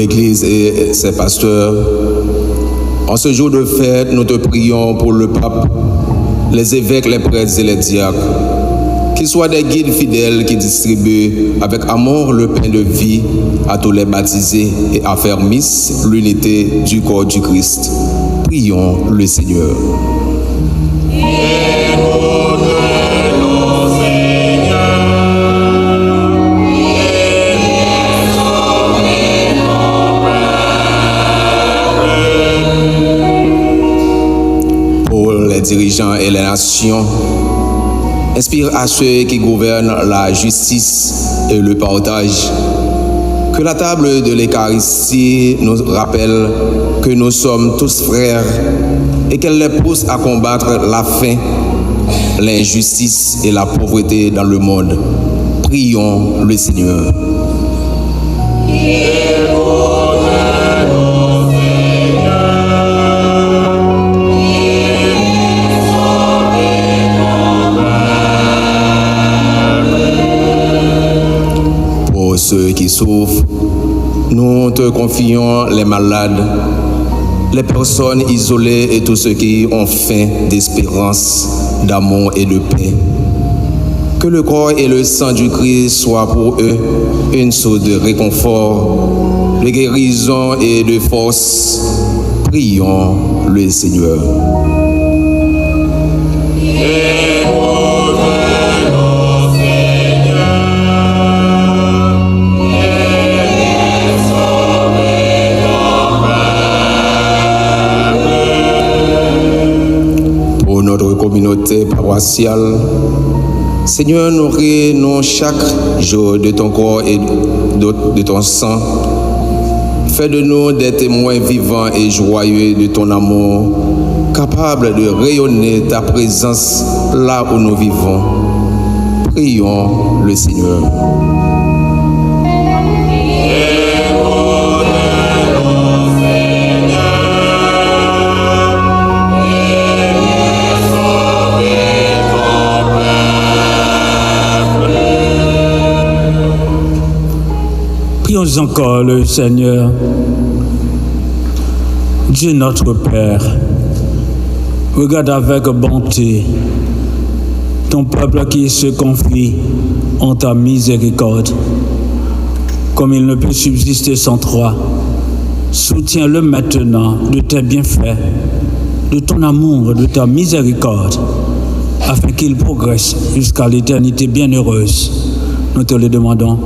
l'Église et ses pasteurs. En ce jour de fête, nous te prions pour le pape, les évêques, les prêtres et les diacres, qu'ils soient des guides fidèles qui distribuent avec amour le pain de vie à tous les baptisés et affermissent l'unité du corps du Christ. Prions le Seigneur. Pour les dirigeants et les nations, inspire à ceux qui gouvernent la justice et le partage. Que la table de l'Eucharistie nous rappelle que nous sommes tous frères et qu'elle les pousse à combattre la faim, l'injustice et la pauvreté dans le monde. Prions le Seigneur. Pour ceux qui souffrent, nous te confions les malades, les personnes isolées et tous ceux qui ont faim d'espérance, d'amour et de paix. Que le corps et le sang du Christ soient pour eux une source de réconfort, de guérison et de force. Prions le Seigneur. Notre communauté paroissiale, Seigneur, nourris-nous chaque jour de ton corps et de ton sang. Fais de nous des témoins vivants et joyeux de ton amour, capables de rayonner ta présence là où nous vivons. Prions le Seigneur. Prions encore le Seigneur. Dieu notre Père, regarde avec bonté ton peuple qui se confie en ta miséricorde. Comme il ne peut subsister sans toi, soutiens-le maintenant de tes bienfaits, de ton amour, de ta miséricorde, afin qu'il progresse jusqu'à l'éternité bienheureuse. Nous te le demandons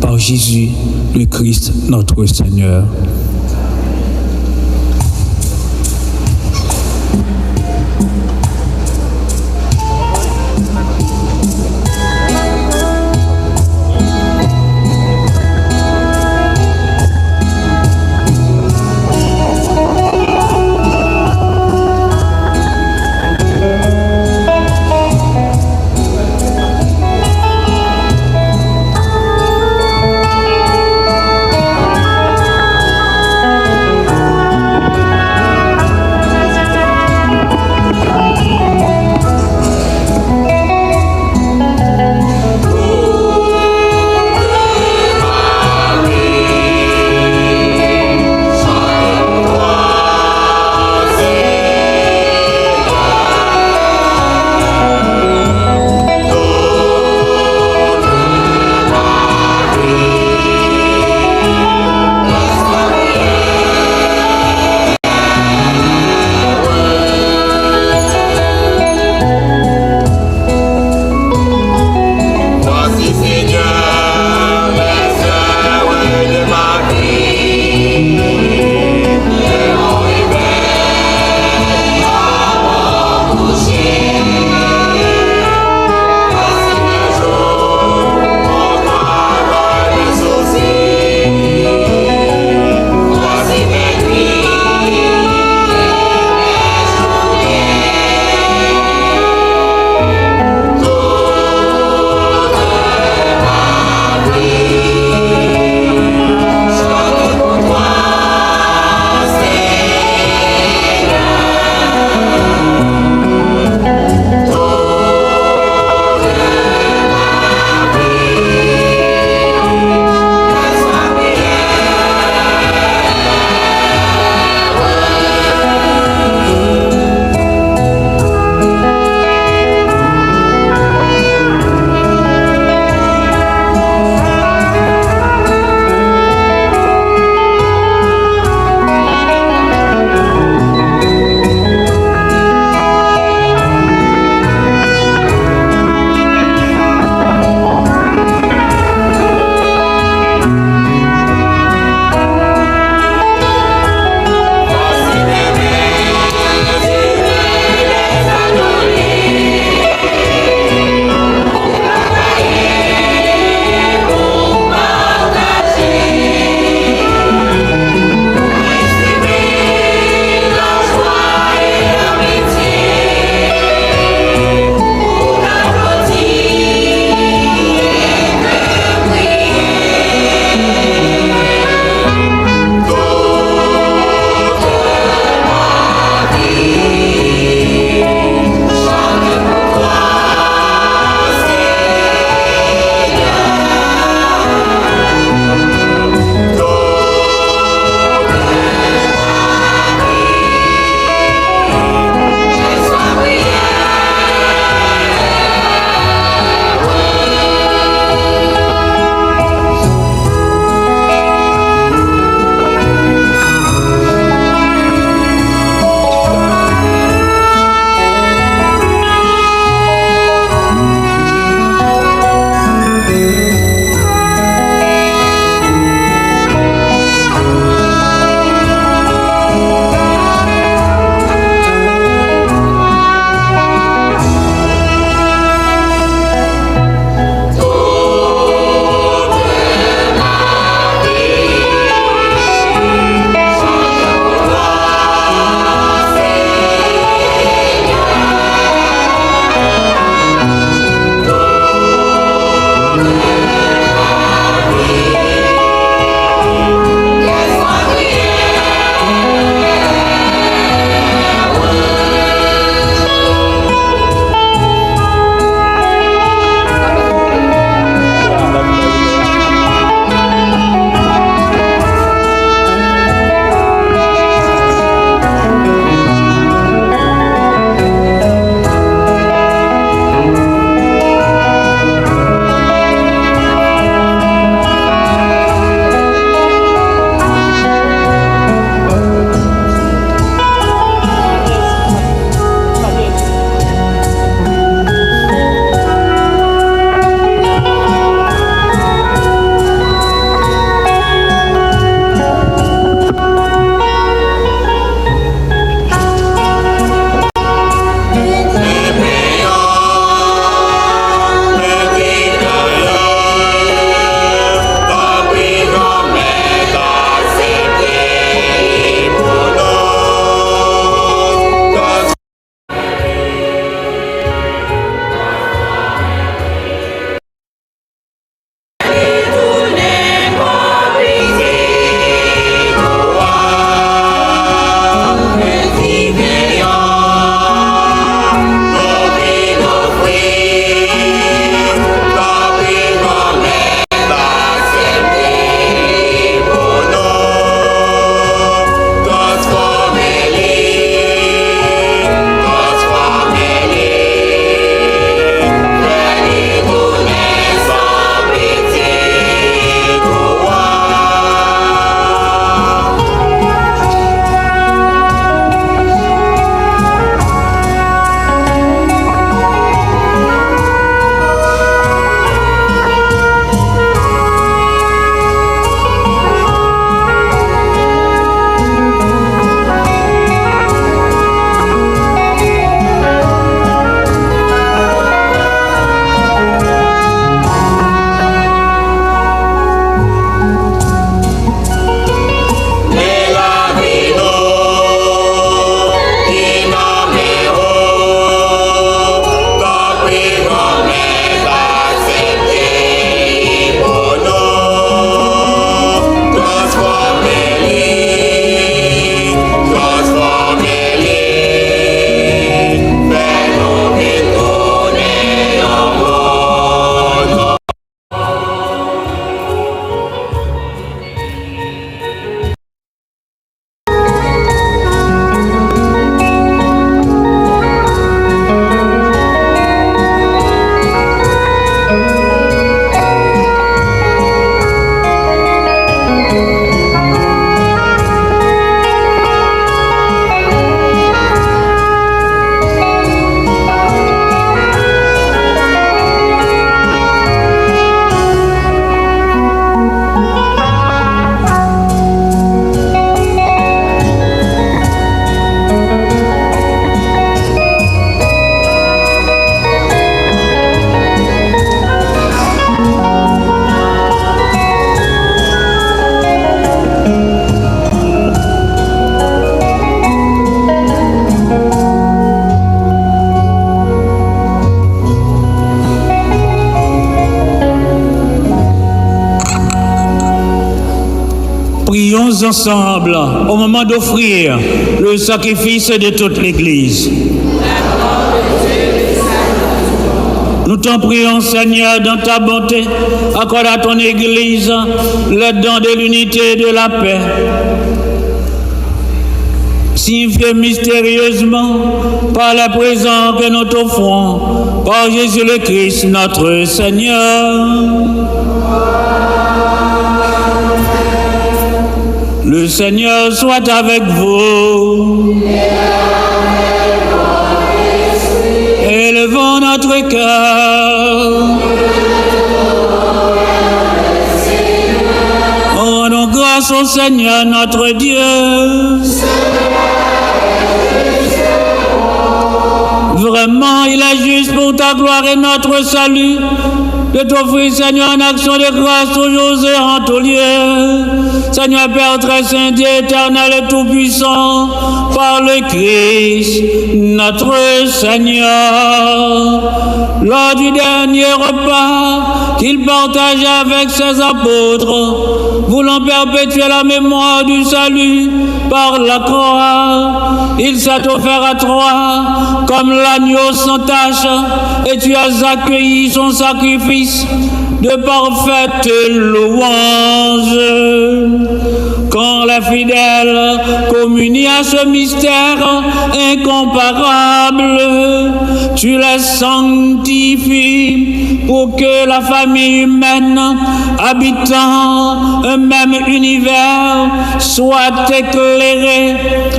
par Jésus, le Christ, notre Seigneur. Prions ensemble au moment d'offrir le sacrifice de toute l'Église. Nous t'en prions, Seigneur, dans ta bonté, accorde à ton Église le don de l'unité et de la paix. Signifié mystérieusement par la présence que nous t'offrons, par Jésus le Christ, notre Seigneur. Le Seigneur soit avec vous. Élevons notre cœur. Rendons grâce au Seigneur notre Dieu. Vraiment, il est juste pour ta gloire et notre salut de t'offrir, Seigneur, en action de grâce toujours et en tout lieu. Seigneur Père très saint, Dieu éternel et tout-puissant, par le Christ, notre Seigneur. Lors du dernier repas qu'il partagea avec ses apôtres, voulant perpétuer la mémoire du salut par la croix, il s'est offert à toi comme l'agneau sans tache, et tu as accueilli son sacrifice de parfaite louange. Quand les fidèles communient à ce mystère incomparable, tu les sanctifies pour que la famille humaine, habitant un même univers, soit éclairée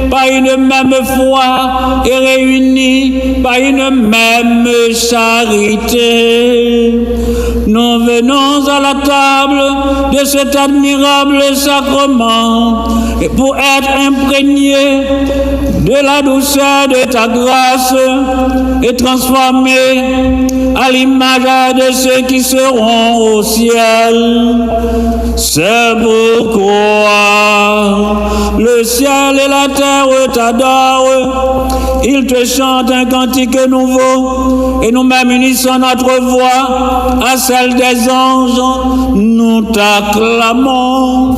par une même foi et réunie par une même charité. Nous venons à la table de cet admirable sacrement et pour être imprégnés de la douceur de ta grâce et transformés à l'image de ceux qui seront au ciel. C'est pourquoi le ciel et la terre t'adorent. Ils te chantent un cantique nouveau et nous-mêmes unissons notre voix à celle des anges. Nous t'acclamons.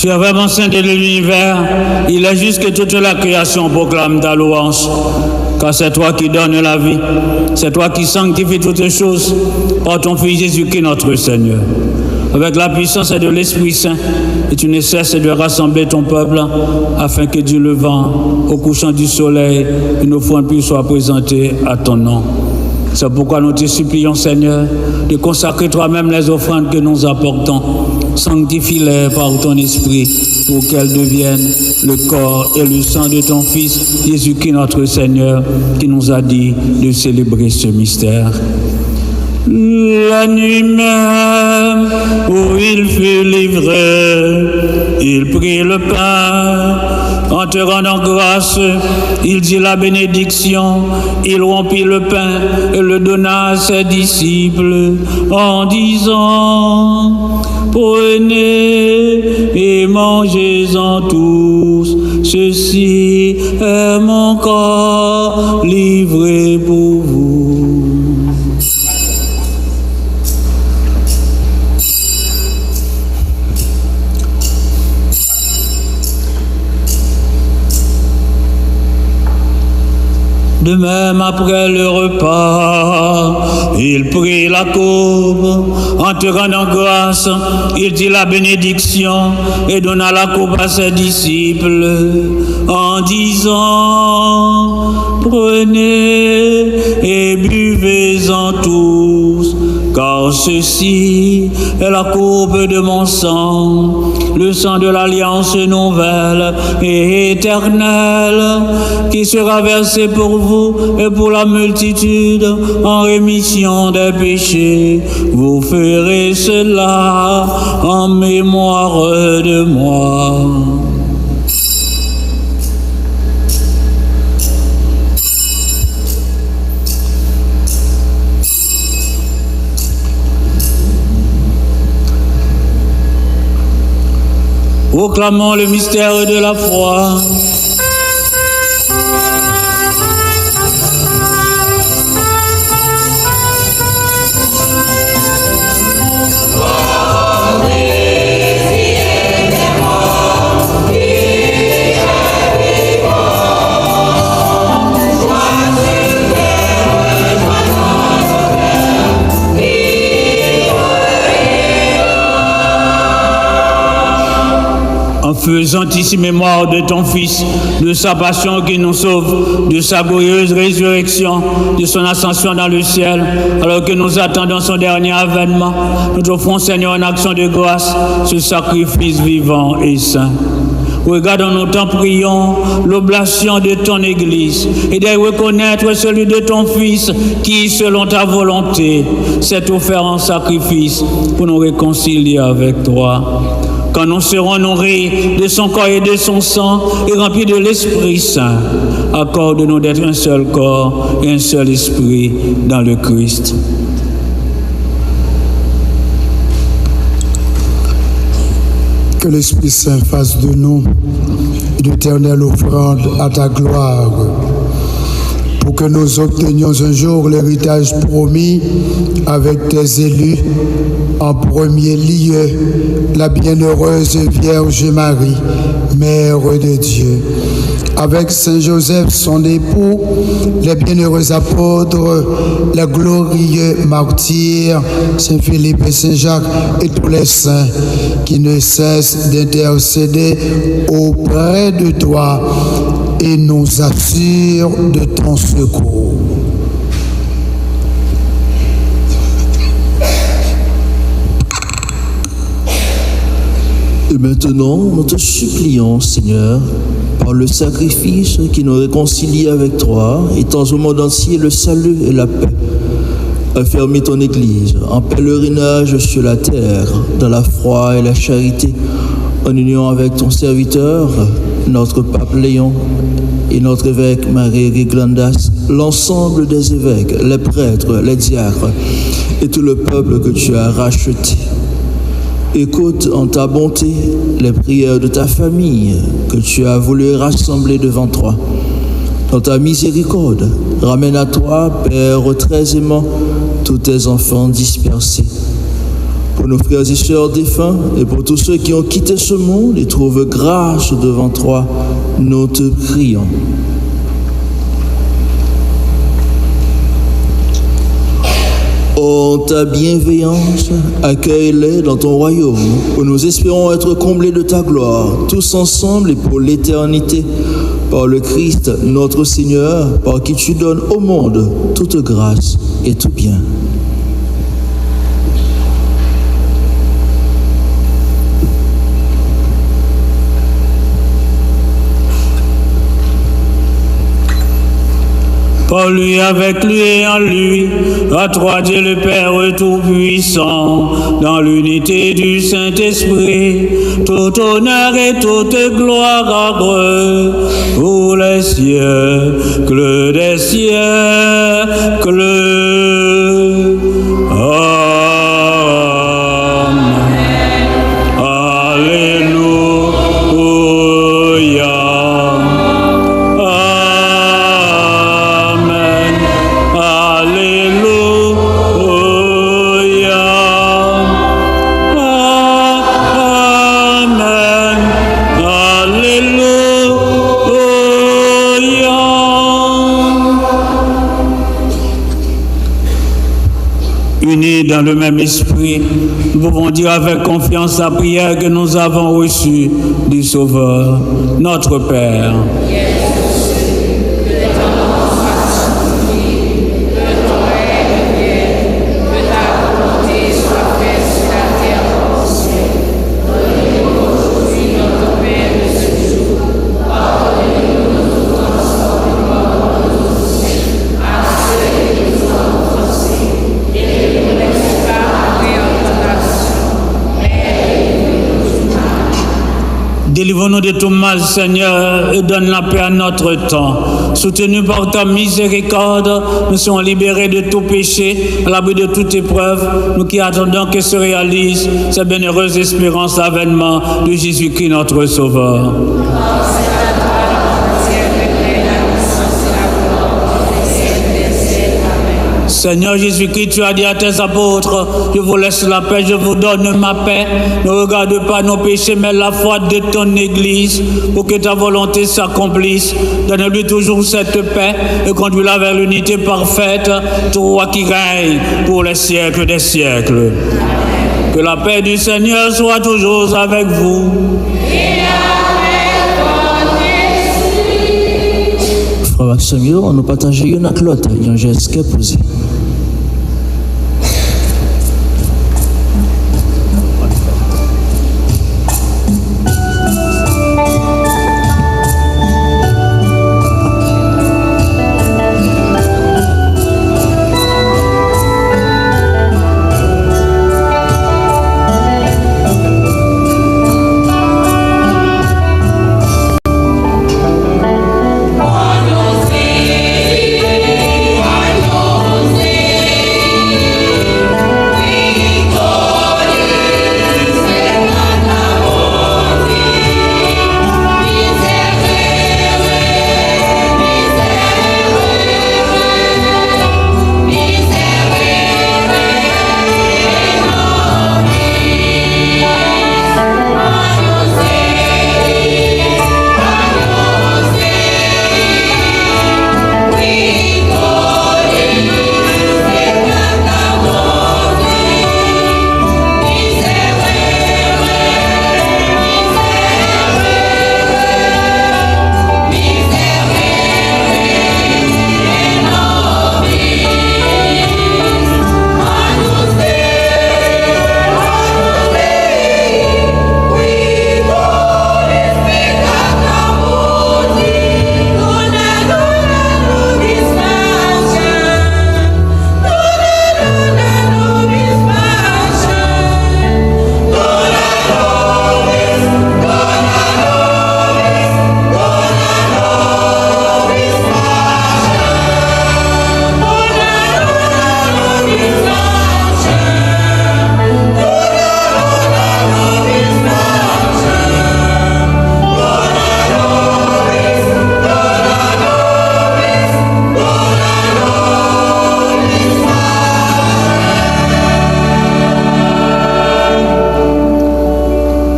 Tu es vraiment saint de l'univers. Il est juste que toute la création proclame ta louange. Car c'est toi qui donnes la vie. C'est toi qui sanctifies toutes choses par ton Fils Jésus-Christ notre Seigneur. avec la puissance de l'Esprit Saint, et tu ne cesses de rassembler ton peuple, afin que du levant au couchant du soleil, une offrande puisse soit présentée à ton nom. C'est pourquoi nous te supplions, Seigneur, de consacrer toi-même les offrandes que nous apportons. Sanctifie-les par ton esprit pour qu'elles deviennent le corps et le sang de ton Fils, Jésus-Christ notre Seigneur, qui nous a dit de célébrer ce mystère. La nuit même où il fut livré, il prit le pain. En te rendant grâce, il dit la bénédiction, il rompit le pain et le donna à ses disciples en disant: prenez et mangez-en tous, ceci est mon corps livré pour vous. De même, après le repas, il prit la coupe. En te rendant grâce, il dit la bénédiction et donna la coupe à ses disciples en disant: prenez et buvez-en tous, car ceci est la coupe de mon sang, le sang de l'alliance nouvelle et éternelle, qui sera versé pour vous et pour la multitude en rémission des péchés. Vous ferez cela en mémoire de moi. Proclamons le mystère de la foi. En faisant ici mémoire de ton Fils, de sa passion qui nous sauve, de sa glorieuse résurrection, de son ascension dans le ciel, alors que nous attendons son dernier avènement, nous t'offrons, Seigneur, en action de grâce, ce sacrifice vivant et saint. Regardons, nous t'en prions, l'oblation de ton Église et de reconnaître celui de ton Fils qui, selon ta volonté, s'est offert en sacrifice pour nous réconcilier avec toi. Quand nous serons nourris de son corps et de son sang et remplis de l'Esprit Saint, accorde-nous d'être un seul corps et un seul esprit dans le Christ. Que l'Esprit Saint fasse de nous une éternelle offrande à ta gloire, pour que nous obtenions un jour l'héritage promis avec tes élus, en premier lieu la bienheureuse Vierge Marie, Mère de Dieu, avec Saint Joseph, son époux, les bienheureux apôtres, les glorieux martyrs, Saint Philippe et Saint Jacques, et tous les saints qui ne cessent d'intercéder auprès de toi et nous assurent de ton secours. Et maintenant, nous te supplions, Seigneur, par le sacrifice qui nous réconcilie avec toi, étends au monde entier le salut et la paix. Affermis ton Église en pèlerinage sur la terre, dans la foi et la charité, en union avec ton serviteur, notre pape Léon, et notre évêque Marie Riglandas, l'ensemble des évêques, les prêtres, les diacres, et tout le peuple que tu as racheté. Écoute en ta bonté les prières de ta famille que tu as voulu rassembler devant toi. Dans ta miséricorde, ramène à toi, Père très aimant, tous tes enfants dispersés. Pour nos frères et sœurs défunts et pour tous ceux qui ont quitté ce monde et trouvent grâce devant toi, nous te prions. Oh dans ta bienveillance, accueille-les dans ton royaume, où nous espérons être comblés de ta gloire, tous ensemble et pour l'éternité, par le Christ, notre Seigneur, par qui tu donnes au monde toute grâce et tout bien. Par lui, avec lui et en lui, à toi Dieu le Père Tout-Puissant, dans l'unité du Saint-Esprit, tout honneur et toute gloire pour les siècles des siècles. Dans le même esprit, nous pouvons dire avec confiance la prière que nous avons reçue du Sauveur, notre Père. Délivre-nous de tout mal, Seigneur, et donne la paix à notre temps. Soutenus par ta miséricorde, nous serons libérés de tout péché, à l'abri de toute épreuve, nous qui attendons que se réalise cette bienheureuse espérance l'avènement de Jésus-Christ, notre Sauveur. Seigneur Jésus-Christ, tu as dit à tes apôtres, je vous laisse la paix, je vous donne ma paix. Ne regarde pas nos péchés, mais la foi de ton Église, pour que ta volonté s'accomplisse. Donne-lui toujours cette paix et conduis-la vers l'unité parfaite, toi qui règnes pour les siècles des siècles. Que la paix du Seigneur soit toujours avec vous. Frère Maxime, on nous partage une avec l'autre, il y a un geste qui est posé. Agnose,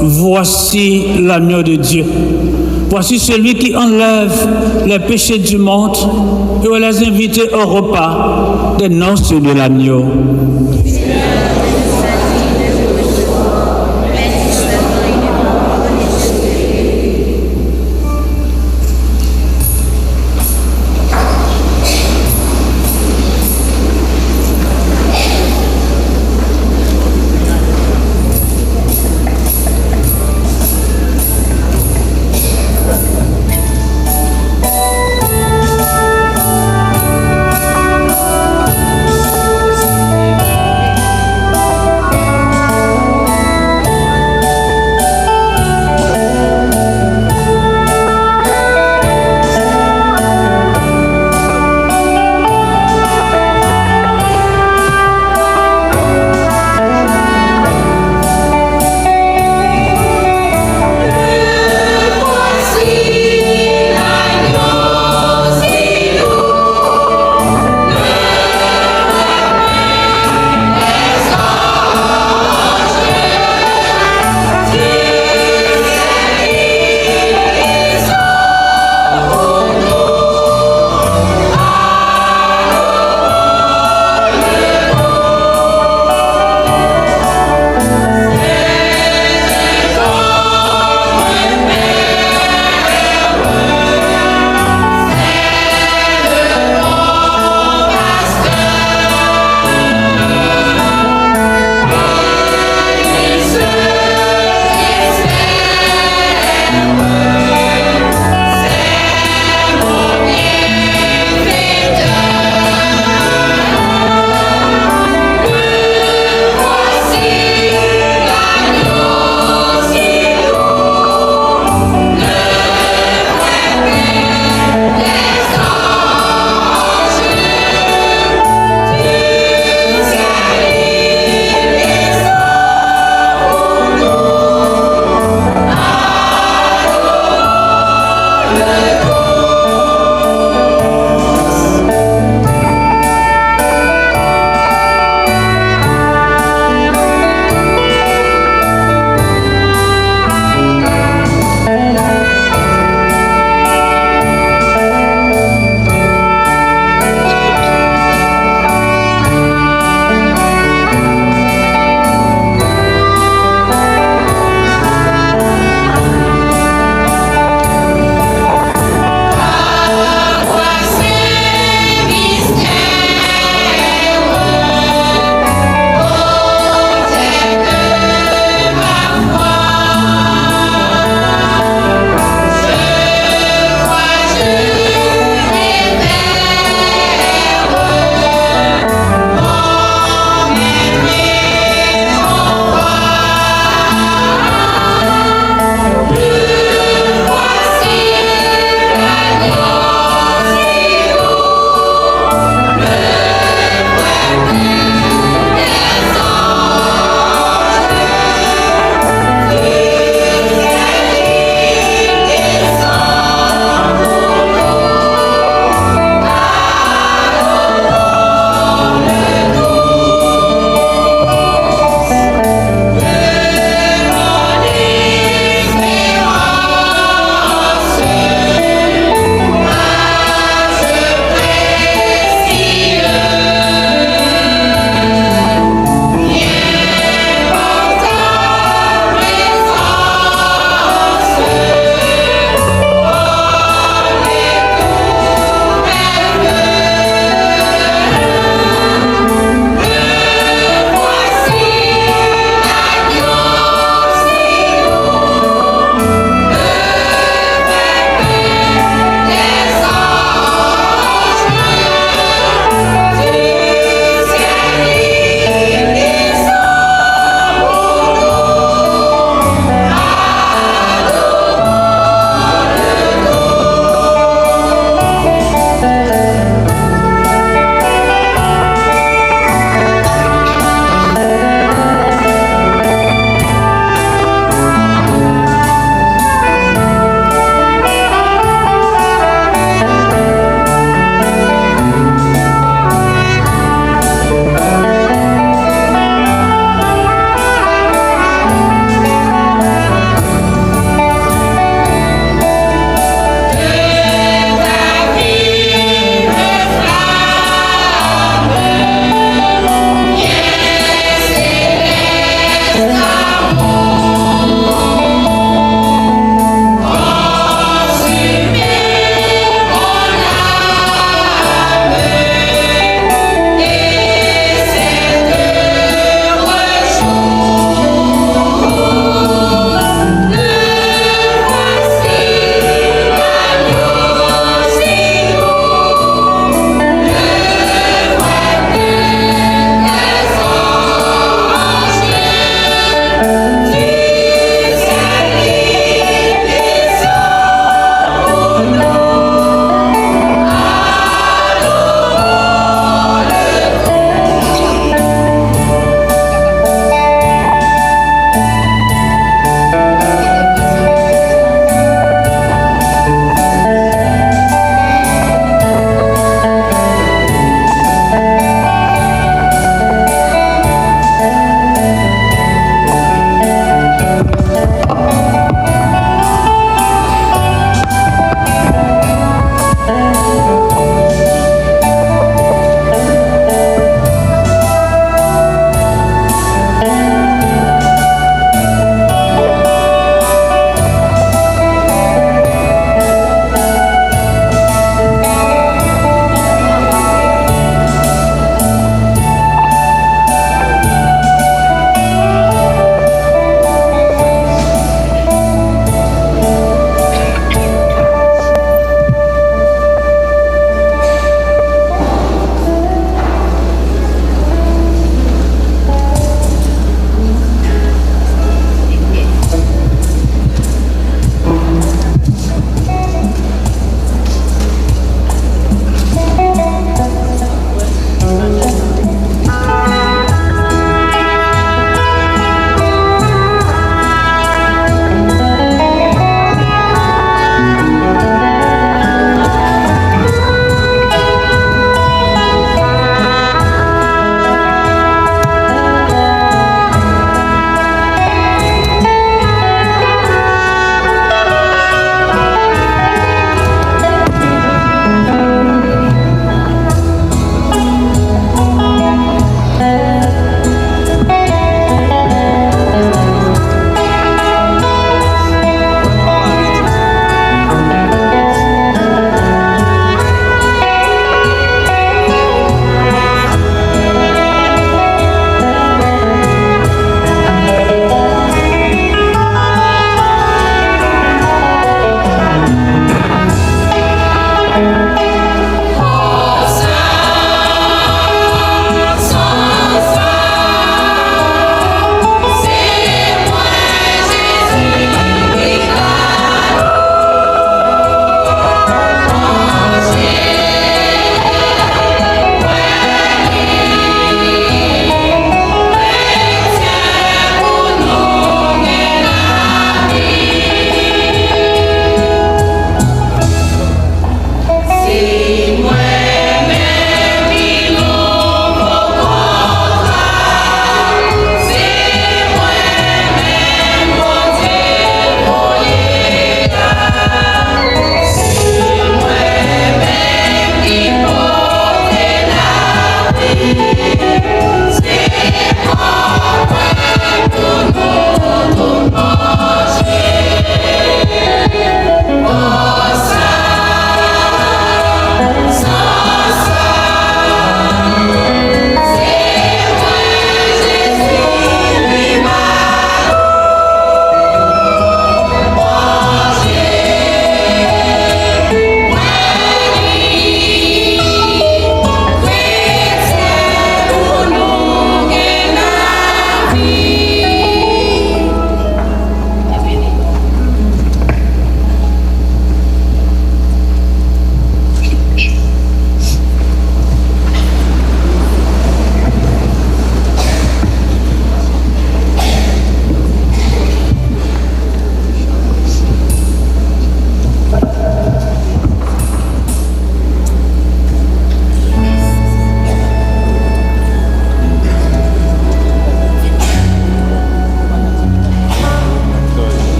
voici l'agneau de Dieu. Voici celui qui enlève les péchés du monde et on les invite au repas des noces de l'agneau.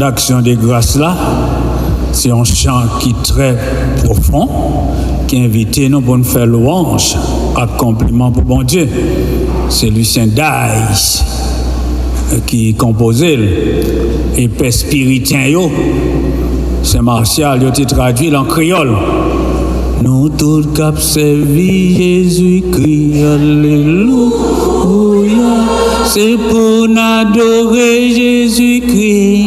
d'action de grâce là, c'est un chant qui est très profond, qui invite nous pour nous faire louange, à compliment pour bon Dieu. C'est Lucien Daïs qui composait, et Père Spiritain, c'est Martial, il a traduit en créole. Nous tous cap servi Jésus-Christ, alléluia. C'est pour adorer Jésus-Christ.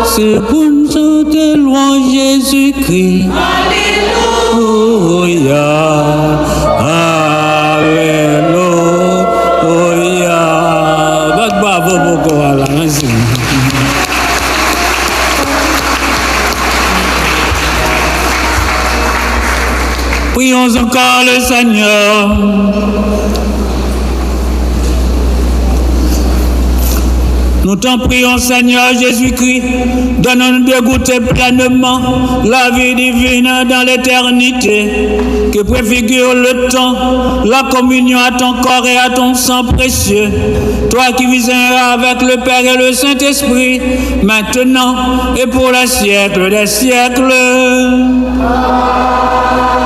C'est pour nous chanter louange Jésus-Christ. Alléluia. Alléluia. Bravo beaucoup à la merci. Prions encore le Seigneur. Nous t'en prions, Seigneur Jésus-Christ, donne-nous de goûter pleinement la vie divine dans l'éternité, que préfigure le temps, la communion à ton corps et à ton sang précieux. Toi qui viseras avec le Père et le Saint-Esprit, maintenant et pour les siècles des siècles. Amen.